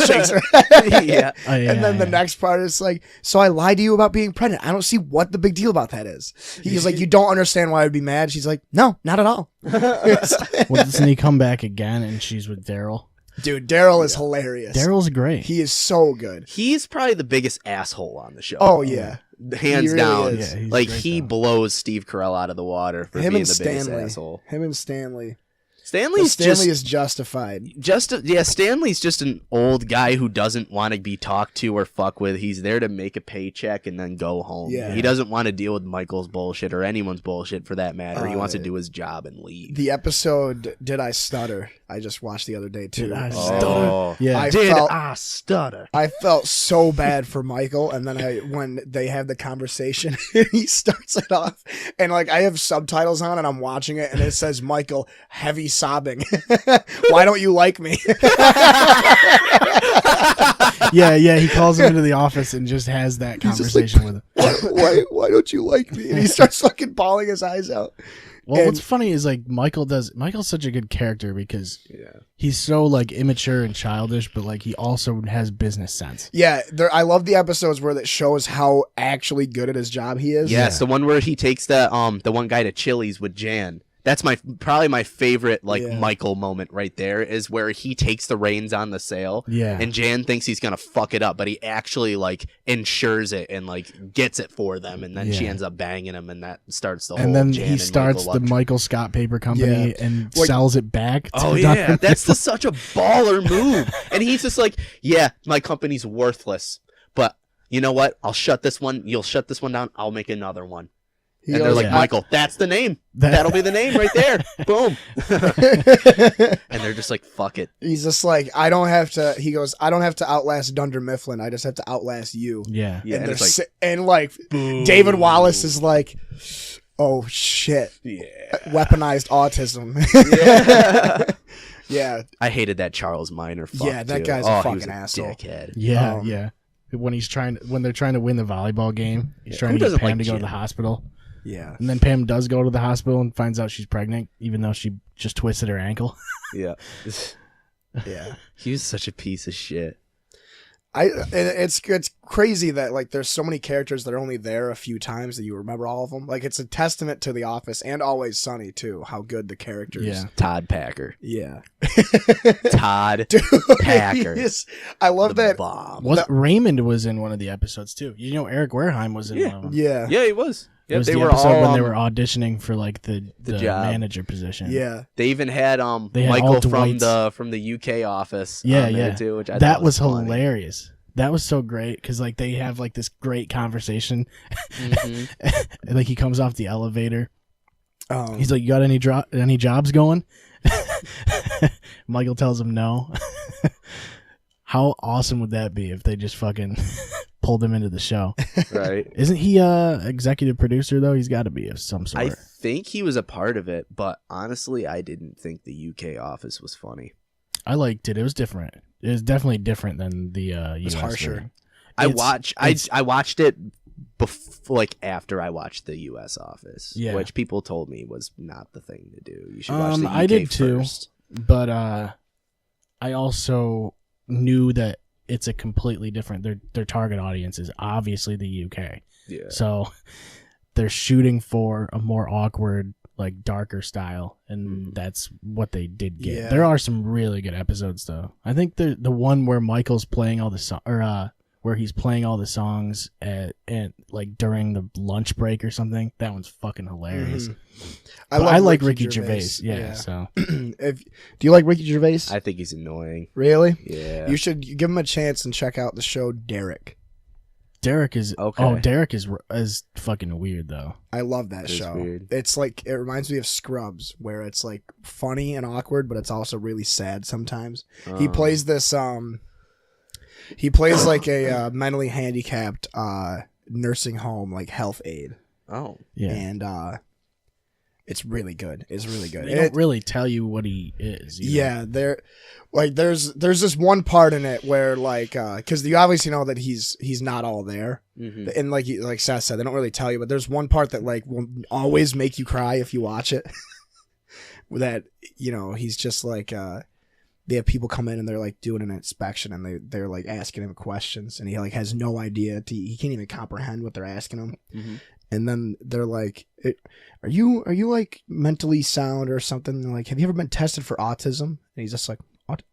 S3: shakes her head. And then the next part is like, "So I lied to you about being pregnant. I don't see what the big deal about that is." He's like, "You don't understand why I'd be mad." She's like, "No, not at all."
S1: Well, doesn't he come back again and she's with Daryl?
S3: Dude, Daryl is hilarious.
S1: Daryl's great.
S3: He is so good.
S4: He's probably the biggest asshole on the show.
S3: Oh yeah.
S4: Hands
S3: really
S4: down.
S3: is.
S1: Yeah,
S4: like he blows Steve Carell out of the water for
S3: Him
S4: being
S3: and
S4: the biggest
S3: Stanley.
S4: asshole.
S3: Him and Stanley.
S4: Stanley
S3: is justified.
S4: Stanley's just an old guy who doesn't want to be talked to or fuck with. He's there to make a paycheck and then go home.
S3: Yeah.
S4: He doesn't want to deal with Michael's bullshit or anyone's bullshit for that matter. He wants to do his job and leave.
S3: The episode "Did I Stutter?" I just watched the other day too.
S1: Did I
S4: stutter?
S1: Yeah.
S3: I
S4: stutter?
S3: I felt so bad for Michael, and then when they have the conversation, he starts it off, and like I have subtitles on, and I'm watching it, and it says Michael heavy sobbing. Why don't you like me?
S1: Yeah, he calls him into the office and just has that conversation with him.
S3: Why don't you like me? And he starts fucking bawling his eyes out.
S1: Well, what's funny is like Michael's such a good character because he's so like immature and childish, but like he also has business sense.
S3: Yeah, I love the episodes where that shows how actually good at his job he is.
S4: Yes, the one where he takes the one guy to Chili's with Jan. That's probably my favorite Michael moment right there is where he takes the reins on the sale.
S1: Yeah.
S4: And Jan thinks he's gonna fuck it up, but he actually like insures it and like gets it for them, and then she ends up banging him, and that starts the whole.
S1: And then
S4: Jan
S1: he starts the Michael Scott Paper Company and sells it back.
S4: Oh yeah, that's such a baller move. And he's just like, yeah, my company's worthless, but you know what? I'll shut this one. You'll shut this one down. I'll make another one. And they're like, Michael, that's the name. That'll be the name right there. Boom. And they're just like, fuck it.
S3: He's just like, I don't have to outlast Dunder Mifflin. I just have to outlast you.
S1: Yeah.
S3: And, David Wallace is like, Oh shit!
S4: Yeah.
S3: Weaponized autism.
S4: Yeah.
S3: Yeah.
S4: I hated that Charles Minor fuck,
S3: Yeah, that
S4: too.
S3: guy's a
S4: he
S3: fucking
S4: was
S3: asshole.
S4: dickhead.
S1: Yeah,
S3: Um,
S1: yeah. When they're trying to win the volleyball game, he's trying
S4: Who
S1: to get
S4: doesn't
S1: Pam
S4: like
S1: to go to
S4: Jim?
S1: the hospital,
S3: Yeah.
S1: and then Pam does go to the hospital and finds out she's pregnant, even though she just twisted her ankle.
S4: Yeah.
S3: Yeah.
S4: He was such a piece of shit.
S3: It's crazy that like there's so many characters that are only there a few times that you remember all of them. Like it's a testament to The Office and Always Sunny too, how good the characters.
S1: Yeah.
S4: Todd Packer.
S3: Yeah.
S4: Todd
S3: Dude,
S4: Packer.
S3: I love
S4: The
S3: that.
S4: bomb.
S1: Raymond was in one of the episodes too. You know, Eric Wareheim was in one of them.
S3: Yeah.
S4: Yeah, he was.
S1: It
S4: Yeah,
S1: was
S4: they
S1: the
S4: were
S1: episode
S4: all
S1: when they were auditioning for like the
S4: job.
S1: manager position.
S3: Yeah.
S4: They even had
S1: They had all
S4: Michael
S1: Dwight's-
S4: from the UK office.
S1: Yeah,
S4: on there
S1: yeah.
S4: too, which I
S1: That
S4: thought
S1: was
S4: funny.
S1: hilarious. That was so great because like they have like this great conversation.
S4: Mhm.
S1: And, like he comes off the elevator.
S3: Um,
S1: He's like, "You got any jobs going?" Michael tells him no. How awesome would that be if they just fucking pulled him into the show?
S4: Right.
S1: Isn't he executive producer though? He's got to be of some sort.
S4: I think he was a part of it, but honestly, I didn't think the UK office was funny.
S1: I liked it. It was different. It was definitely different than the
S3: was
S1: US
S3: harsher.
S1: version.
S4: I
S1: It's-
S4: watched it before, like after I watched the US office,
S1: Yeah.
S4: which people told me was not the thing to do. You should watch the UK
S1: I did too.
S4: first.
S1: But I also knew that it's a completely different. Their target audience is obviously the UK,
S4: Yeah.
S1: so they're shooting for a more awkward, like darker style, and that's what they did get.
S3: Yeah.
S1: There are some really good episodes though. I think the one where Michael's playing all the where he's playing all the songs at like during the lunch break or something. That one's fucking hilarious.
S3: Mhm.
S1: But
S3: love
S1: I like Ricky Gervais. Yeah,
S3: Yeah.
S1: so
S3: Do you like Ricky Gervais?
S4: I think he's annoying.
S3: Really?
S4: Yeah.
S3: You should give him a chance and check out the show Derek.
S1: Derek is
S4: Okay.
S1: Oh, Derek is fucking weird though.
S3: I love that
S4: It is
S3: show.
S4: weird.
S3: It's like it reminds me of Scrubs, where it's like funny and awkward, but it's also really sad sometimes. He plays this he plays like a mentally handicapped nursing home like health aide,
S4: Oh.
S1: Yeah.
S3: and it's really good. It's really good.
S1: They don't really tell you what he is. either.
S3: Yeah, there's this one part in it where like because you obviously know that he's not all there,
S4: hmm
S3: and like Seth said, they don't really tell you, but there's one part that like will always make you cry if you watch it. That he's just like they have people come in and they're like doing an inspection and they're like asking him questions and he like has no idea he can't even comprehend what they're asking him.
S4: hmm
S3: And then they're like, "Are you like mentally sound or something?" And they're like, "Have you ever been tested for autism?" And he's just like,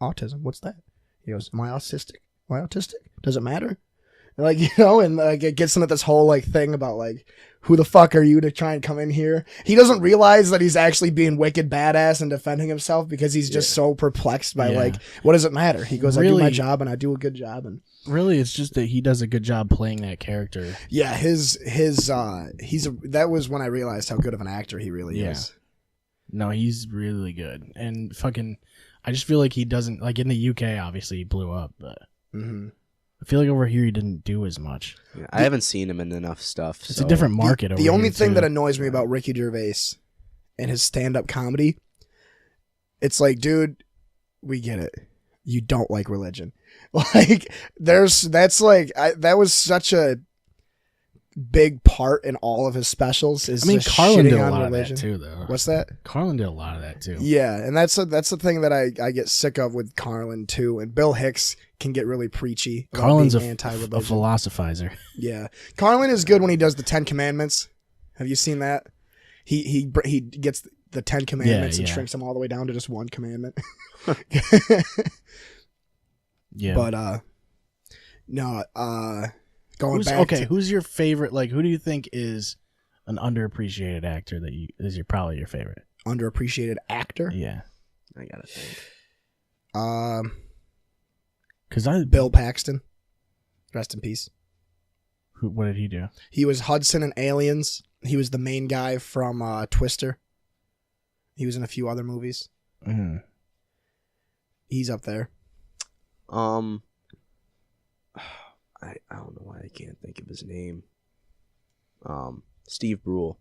S3: "Autism? What's that?" He goes, "Am I autistic? Am I autistic? Does it matter?" And like and like it gets into this whole like thing about like, who the fuck are you to try and come in here? He doesn't realize that he's actually being wicked badass and defending himself because he's just so perplexed by
S1: Yeah.
S3: like, what does it matter? He goes, "I do my
S1: Really-
S3: job and I do a good job." And
S1: Really, it's just that he does a good job playing that character.
S3: yeah, that was when I realized how good of an actor he really
S1: Yeah.
S3: is.
S1: No, he's really good. And fucking, I just feel like he doesn't, like in the UK, obviously he blew up, but
S3: Mm-hmm.
S1: I feel like over here he didn't do as much.
S4: Yeah, I haven't seen him in enough stuff.
S1: It's
S4: so.
S1: a different market over
S3: The only
S1: here,
S3: thing
S1: too.
S3: that annoys me about Ricky Gervais and his stand-up comedy, it's like, dude, we get it. You don't like religion. Like, that was such a big part in all of his specials. Is
S1: I mean,
S3: just
S1: Carlin
S3: shitting
S1: did a
S3: on
S1: lot
S3: religion.
S1: of that too, though.
S3: What's that?
S1: Carlin did a lot of that too.
S3: Yeah, and that's the thing that I get sick of with Carlin too. And Bill Hicks can get really preachy. about
S1: Carlin's
S3: being
S1: a
S3: anti-religion.
S1: philosophizer.
S3: Yeah, Carlin is good when he does the 10 Commandments. Have you seen that? He gets the 10 Commandments and
S1: yeah.
S3: shrinks them all the way down to just one commandment.
S1: Yeah.
S3: But no, going back.
S1: Who's your favorite? Like, who do you think is an underappreciated actor that probably your favorite?
S3: Underappreciated actor.
S1: Yeah.
S4: I gotta think.
S1: Because
S3: Bill Paxton. Rest in peace.
S1: What did he do?
S3: He was Hudson in Aliens. He was the main guy from Twister. He was in a few other movies.
S1: Mm.
S3: He's up there.
S4: I don't know why I can't think of his name. Steve Brule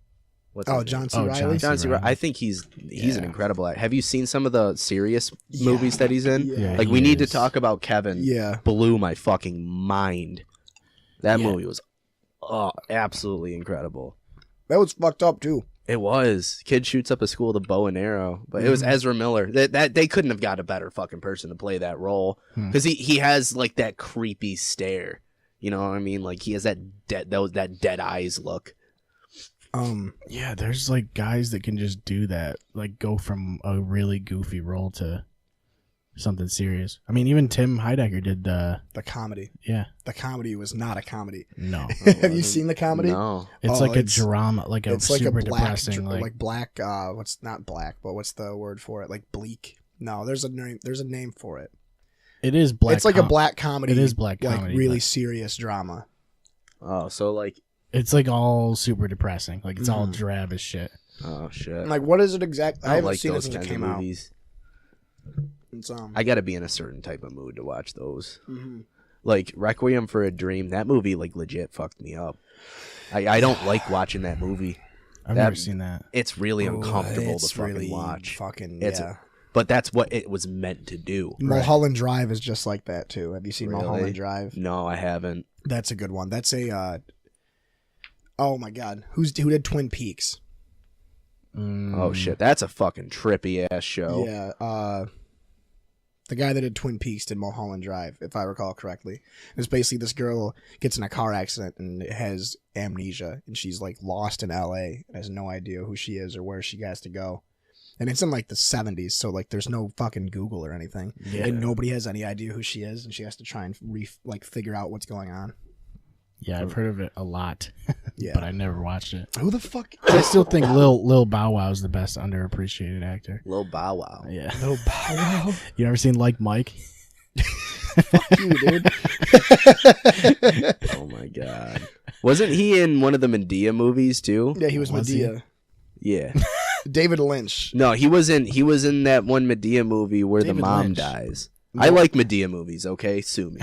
S4: What's his name?
S3: John C.
S1: Oh,
S3: Reilly.
S4: John C.
S1: Reilly.
S4: I think he's an
S1: Yeah.
S4: incredible actor. Have you seen some of the serious movies that he's in?
S3: Yeah.
S4: Like,
S1: he
S4: we need to
S1: is.
S4: talk about Kevin.
S3: Yeah.
S4: Blew my fucking mind. That
S1: Yeah.
S4: movie was absolutely incredible.
S3: That was fucked up too.
S4: It was. Kid shoots up a school with a bow and arrow, but it was Ezra Miller. That they couldn't have got a better fucking person to play that role because he has like that creepy stare. You know what I mean? Like he has that dead eyes look.
S1: Yeah, there's like guys that can just do that, like go from a really goofy role to something serious. I mean, even Tim Heidecker did.
S3: The comedy.
S1: Yeah,
S3: The comedy was not a comedy.
S1: no,
S3: Have you seen the comedy?
S4: No.
S1: it's
S3: Oh,
S1: like a
S3: it's-
S1: drama, like a
S3: It's like
S1: super
S3: a black,
S1: depressing, like
S3: black. What's not black, but what's the word for it? Like bleak. No, there's a name. There's a name for it.
S1: it is black.
S3: It's like a black comedy.
S1: It is black
S3: like
S1: comedy,
S3: really
S1: but-
S3: serious drama.
S4: Oh, so like,
S1: It's like all super depressing. Like it's all
S3: Mhm.
S1: drab as shit.
S4: oh shit.
S3: Like, what is it exactly? I
S4: I don't
S3: haven't
S4: like
S3: seen it
S4: those
S3: since it
S4: kinds
S3: came
S4: of
S3: out.
S4: movies.
S3: It's,
S4: I got to be in a certain type of mood to watch those.
S3: mhm.
S4: Like Requiem for a Dream, that movie like legit fucked me up. I don't like watching that movie.
S1: I've
S4: That-
S1: never seen that.
S4: It's really uncomfortable
S3: It's
S4: to fucking
S3: really
S4: watch.
S3: Fucking
S4: It's-
S3: yeah.
S4: But that's what it was meant to do.
S3: Mulholland Drive is just like that too. Have you seen
S4: Really?
S3: Mulholland Drive?
S4: No, I haven't.
S3: That's a good one. That's a. Oh my God, who did Twin Peaks?
S4: Oh shit, that's a fucking trippy ass show.
S3: Yeah, the guy that did Twin Peaks did Mulholland Drive, if I recall correctly. It's basically this girl gets in a car accident and has amnesia, and she's like lost in LA and has no idea who she is or where she has to go. And it's in like the 70s, so like there's no fucking Google or anything,
S1: Yeah.
S3: and nobody has any idea who she is, and she has to try and figure out what's going on.
S1: Yeah, I've heard of it a lot,
S3: Yeah,
S1: but I never watched it.
S3: who the fuck?
S1: I still think Lil Bow Wow is the best underappreciated actor.
S4: Lil Bow Wow.
S1: Yeah.
S3: Lil Bow Wow.
S1: You ever seen Like Mike?
S3: You dude.
S4: Oh my god. Wasn't he in one of the Medea movies too?
S3: Yeah, he was
S1: Was he?
S3: Medea.
S4: Yeah.
S3: David Lynch.
S4: No, he was in that one Medea movie where
S1: David
S4: the mom
S1: Lynch.
S4: dies. I like Medea movies, okay? Sue me.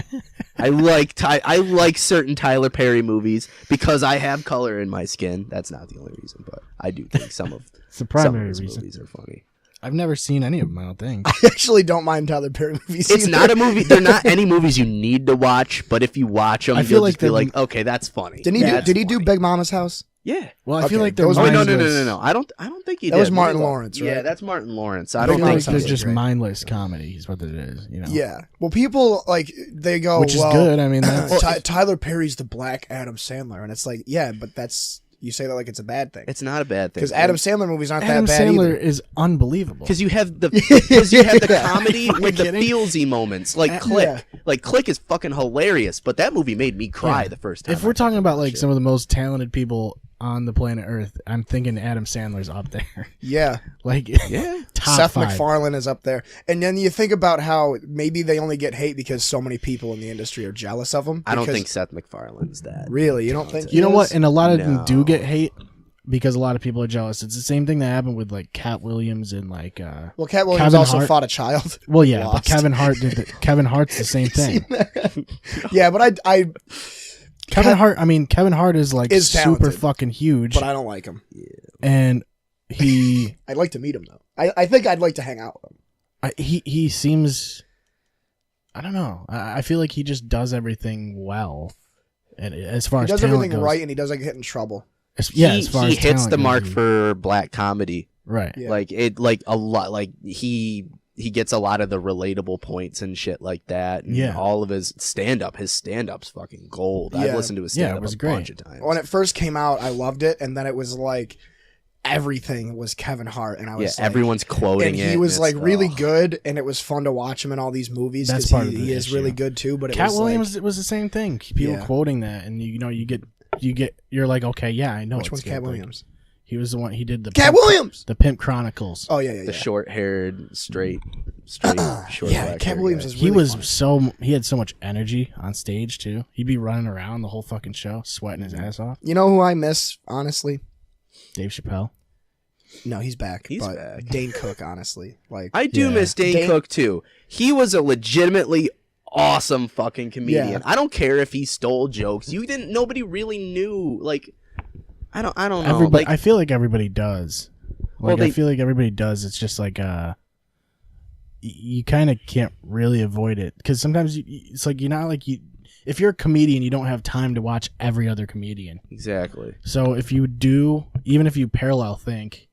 S4: I like certain Tyler Perry movies because I have color in my skin. That's not the only reason, but I do think some of
S1: It's the primary
S4: his
S1: reason.
S4: movies are funny.
S1: I've never seen any of them, I don't think.
S3: I actually don't mind Tyler Perry movies.
S4: It's
S3: either.
S4: not a movie. They're not any movies you need to watch, but if you watch them,
S1: I feel
S4: you'll
S1: like
S4: just be
S1: they're-
S4: like, okay, that's funny.
S3: Did he do
S4: funny.
S3: Big Mama's House?
S4: Yeah.
S1: Well, I
S3: Okay,
S1: feel like they're
S3: those-
S4: Oh wait, no.
S1: mindless.
S4: I don't think he
S3: That
S4: did.
S3: was Martin
S4: Maybe-
S3: Lawrence,
S4: Yeah,
S3: right?
S4: that's Martin Lawrence. I
S3: Big
S4: don't
S1: I feel
S4: think
S1: like
S3: Mama's
S1: they're
S3: House is
S1: just
S3: great.
S1: mindless comedy is what it is, you know.
S3: Yeah. Well, people like they go,
S1: Which is
S3: well,
S1: good. I mean, that's
S3: Tyler Perry's the Black Adam Sandler, and it's like, yeah, but that's you say that like it's a bad thing
S4: it's not a bad thing
S3: because Adam Sandler movies aren't
S1: Adam
S3: that bad
S1: Sandler
S3: either.
S1: is unbelievable.
S4: Because you have the comedy with the
S1: kidding?
S4: feelsy moments, like Click.
S3: Yeah.
S4: Like Click is fucking hilarious, but that movie made me cry
S1: Yeah.
S4: the first time.
S1: If we're talking about like some of the most talented people on the planet Earth, I'm thinking Adam Sandler's up there.
S3: Yeah,
S1: Like,
S4: yeah,
S1: top
S3: Seth
S1: 5.
S3: MacFarlane is up there, and then you think about how maybe they only get hate because so many people in the industry are jealous of them.
S4: I don't
S3: because-
S4: think Seth MacFarlane's that.
S3: really. You don't think
S1: You know
S3: he
S1: what?
S3: is?
S1: And a lot of them
S4: No.
S1: do get hate because a lot of people are jealous. It's the same thing that happened with like Cat Williams and like
S3: Well, Cat Williams
S1: Kevin
S3: also
S1: Hart-
S3: fought a child.
S1: well, yeah, but
S3: Lost.
S1: Kevin Hart did Kevin Hart's the same thing.
S3: Yeah, but I
S1: Kevin Hart is like
S3: Is
S1: super
S3: talented.
S1: fucking huge,
S3: but I don't like him.
S1: and he
S3: I'd like to meet him though. I think I'd like to hang out with him.
S1: he seems, I don't know. I feel like he just does everything well, and as far
S3: He
S1: as
S3: does
S1: talent
S3: everything
S1: goes,
S3: right, and he doesn't get in trouble.
S1: as far
S4: he
S1: as
S4: hits
S1: talent
S4: the
S1: goes,
S4: mark
S1: he-
S4: for black comedy.
S1: right.
S3: Yeah.
S4: Like it, like a lot. Like he gets a lot of the relatable points and shit like that. And
S1: Yeah.
S4: all of his stand-up's fucking gold. I've
S3: Yeah.
S4: listened to his
S1: Yeah, it
S4: stand-up
S1: was
S4: a
S1: great.
S4: bunch of times.
S3: When it first came out, I loved it, and then it was like everything was Kevin Hart, and I
S4: Yeah,
S3: was like,
S4: everyone's quoting
S3: and
S4: it.
S3: he was
S4: and
S3: like
S4: it's-
S3: really
S4: oh.
S3: good, and it was fun to watch him in all these movies
S1: That's
S3: because
S1: part of the
S3: he is
S1: issue.
S3: really good too. But it
S1: Cat
S3: was
S1: Williams was the same thing. People
S3: Yeah.
S1: quoting that, and you're like, okay, yeah, I know.
S3: which
S1: it's
S3: one's
S1: good,
S3: Cat
S1: but
S3: Williams?
S1: He was the one. He did the
S3: Cat Williams.
S1: the Pimp Chronicles.
S3: Oh yeah.
S4: The short-haired, straight, short.
S3: Yeah,
S4: black
S3: Cat
S4: hair
S3: Williams
S4: guy.
S3: is
S1: He
S3: really
S1: was
S3: funny.
S1: he had so much energy on stage too. He'd be running around the whole fucking show, sweating his ass off.
S3: You know who I miss, honestly?
S1: Dave Chappelle.
S3: No, he's back.
S4: He's
S3: but
S4: back.
S3: Dane Cook, honestly. Like
S4: I do
S1: Yeah.
S4: miss Dane
S3: Dane-
S4: Cook too. He was a legitimately awesome fucking comedian.
S3: Yeah.
S4: I don't care if he stole jokes. Nobody really knew. Like, I don't know.
S1: Everybody,
S4: Like,
S1: I feel like everybody does.
S4: Well,
S1: I feel like everybody does. It's just like you kind of can't really avoid it because sometimes it's like you're not like you. If you're a comedian, you don't have time to watch every other comedian.
S4: exactly.
S1: So if you do, even if you parallel think,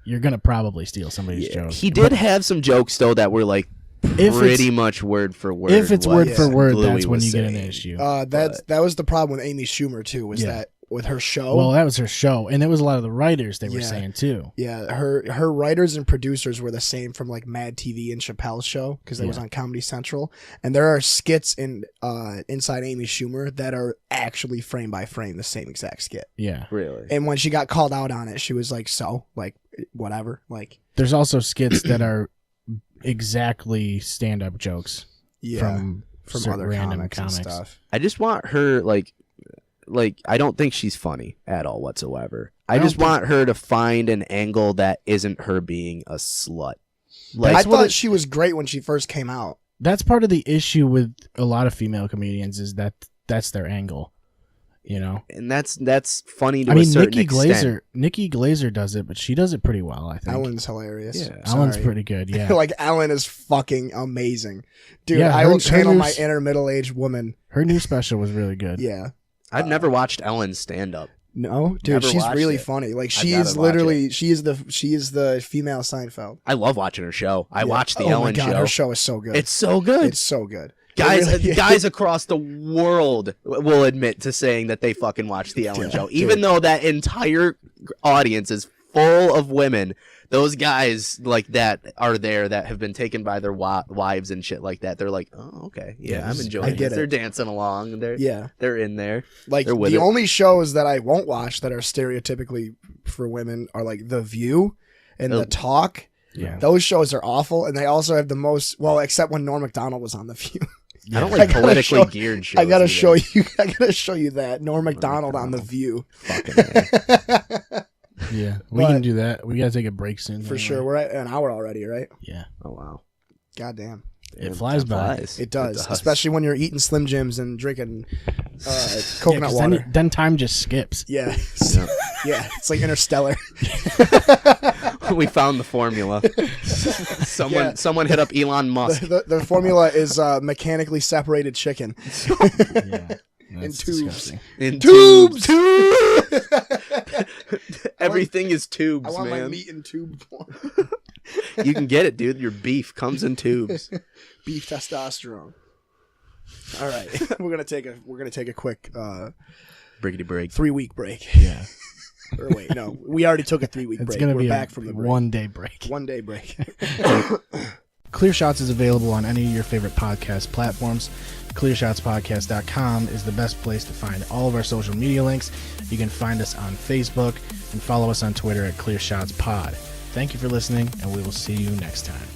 S1: you're gonna probably steal somebody's joke.
S4: He did have some jokes though that were like pretty much word for word.
S1: If it's
S4: what
S1: word for word,
S4: Louis
S1: that's when
S4: was
S1: you get an
S4: saying.
S1: issue.
S3: That was the problem with Amy Schumer too. Was
S1: Yeah.
S3: that with her show?
S1: Well, that was her show, and it was a lot of the writers they were
S3: Yeah.
S1: saying too.
S3: Yeah, her writers and producers were the same from like Mad TV and Chappelle's show because it was on Comedy Central. And there are skits in inside Amy Schumer that are actually frame by frame the same exact skit.
S1: Yeah.
S4: Really?
S3: And when she got called out on it, she was like, "So, like, whatever." Like,
S1: There's also skits that are exactly stand-up jokes
S3: yeah,
S1: from certain
S3: other
S1: random
S3: comics and stuff.
S4: I just want her like I don't think she's funny at all whatsoever. I
S1: don't
S4: just want her to find an angle that isn't her being a slut. Like
S3: I thought she was great when she first came out.
S1: That's part of the issue with a lot of female comedians is that that's their angle, you know.
S4: and that's funny to
S1: I
S4: a
S1: mean,
S4: certain extent.
S1: Nikki Glazer does it, but she does it pretty well, I think.
S3: Ellen's hilarious.
S4: Yeah.
S1: Ellen's
S3: Sorry.
S1: pretty good, yeah.
S3: Like Ellen is fucking amazing, dude.
S1: Yeah,
S3: I
S1: her-
S3: will channel
S1: her
S3: my
S1: news-
S3: inner middle-aged woman.
S1: Her new special was really good.
S3: Yeah.
S4: I've never watched Ellen stand up.
S3: No, dude,
S4: Never
S3: she's
S4: watched
S3: really
S4: it.
S3: funny. Like
S4: I
S3: she
S4: gotta
S3: is
S4: watch
S3: literally she is the female Seinfeld.
S4: I love watching her show. I
S3: Yeah.
S4: watched the
S3: Oh my
S4: Ellen
S3: God,
S4: show.
S3: Her show is so good.
S4: It's so good.
S3: It's so good.
S4: Guys,
S3: It really is.
S4: guys across the world will admit to saying that they fucking watch the Ellen
S3: Yeah,
S4: show,
S3: dude.
S4: even though that entire audience is full of women. Those guys like that are there that have been taken by their wives and shit like that. They're like, oh, okay, yeah,
S1: Yeah,
S4: I'm
S1: I
S4: enjoying
S3: get
S4: this.
S3: it.
S4: They're dancing along. They're
S3: Yeah.
S4: they're in there.
S3: Like
S4: They're with
S3: the
S4: it.
S3: only shows that I won't watch that are stereotypically for women are like The View and
S4: Oh.
S3: The Talk.
S1: Yeah.
S3: Those shows are awful, and they also have the most. Well, except when Norm Macdonald was on The View.
S4: I don't
S3: I
S4: like
S3: gotta
S4: politically
S3: show-
S4: geared shows.
S3: I gotta
S4: either.
S3: show you. I gotta show you that Norm Macdonald on The View.
S4: Fucking A.
S1: Yeah. We
S3: But-
S1: can do that. We got to take a break soon.
S3: For
S1: anyway.
S3: sure, we're at an hour already, right?
S1: Yeah.
S4: Oh wow,
S3: God damn.
S1: It flies by.
S3: It does, especially when you're eating Slim Jims and drinking coconut
S1: 'cause
S3: water.
S1: Then time just skips.
S3: Yeah. Yeah, it's like Interstellar.
S4: We found the formula. Someone hit up Elon Musk.
S3: The formula is mechanically separated chicken.
S1: Yeah. That's
S3: tubes.
S1: disgusting.
S4: In
S3: Tubes!
S4: Everything is tubes,
S3: I want my
S4: man.
S3: meat in tube form.
S4: You can get it, dude. Your beef comes in tubes.
S3: Beef testosterone. All right, we're gonna take a quick
S4: Briggity break.
S3: 3-week break.
S1: Yeah.
S3: Or wait, no, we already took a 3-week
S1: It's
S3: break.
S1: going to
S3: We're
S1: be
S3: back
S1: a
S3: from the break.
S1: 1-day break.
S3: 1-day break.
S1: Clear Shots is available on any of your favorite podcast platforms. ClearShotsPodcast.com is the best place to find all of our social media links. You can find us on Facebook and follow us on Twitter at ClearShotsPod. Thank you for listening, and we will see you next time.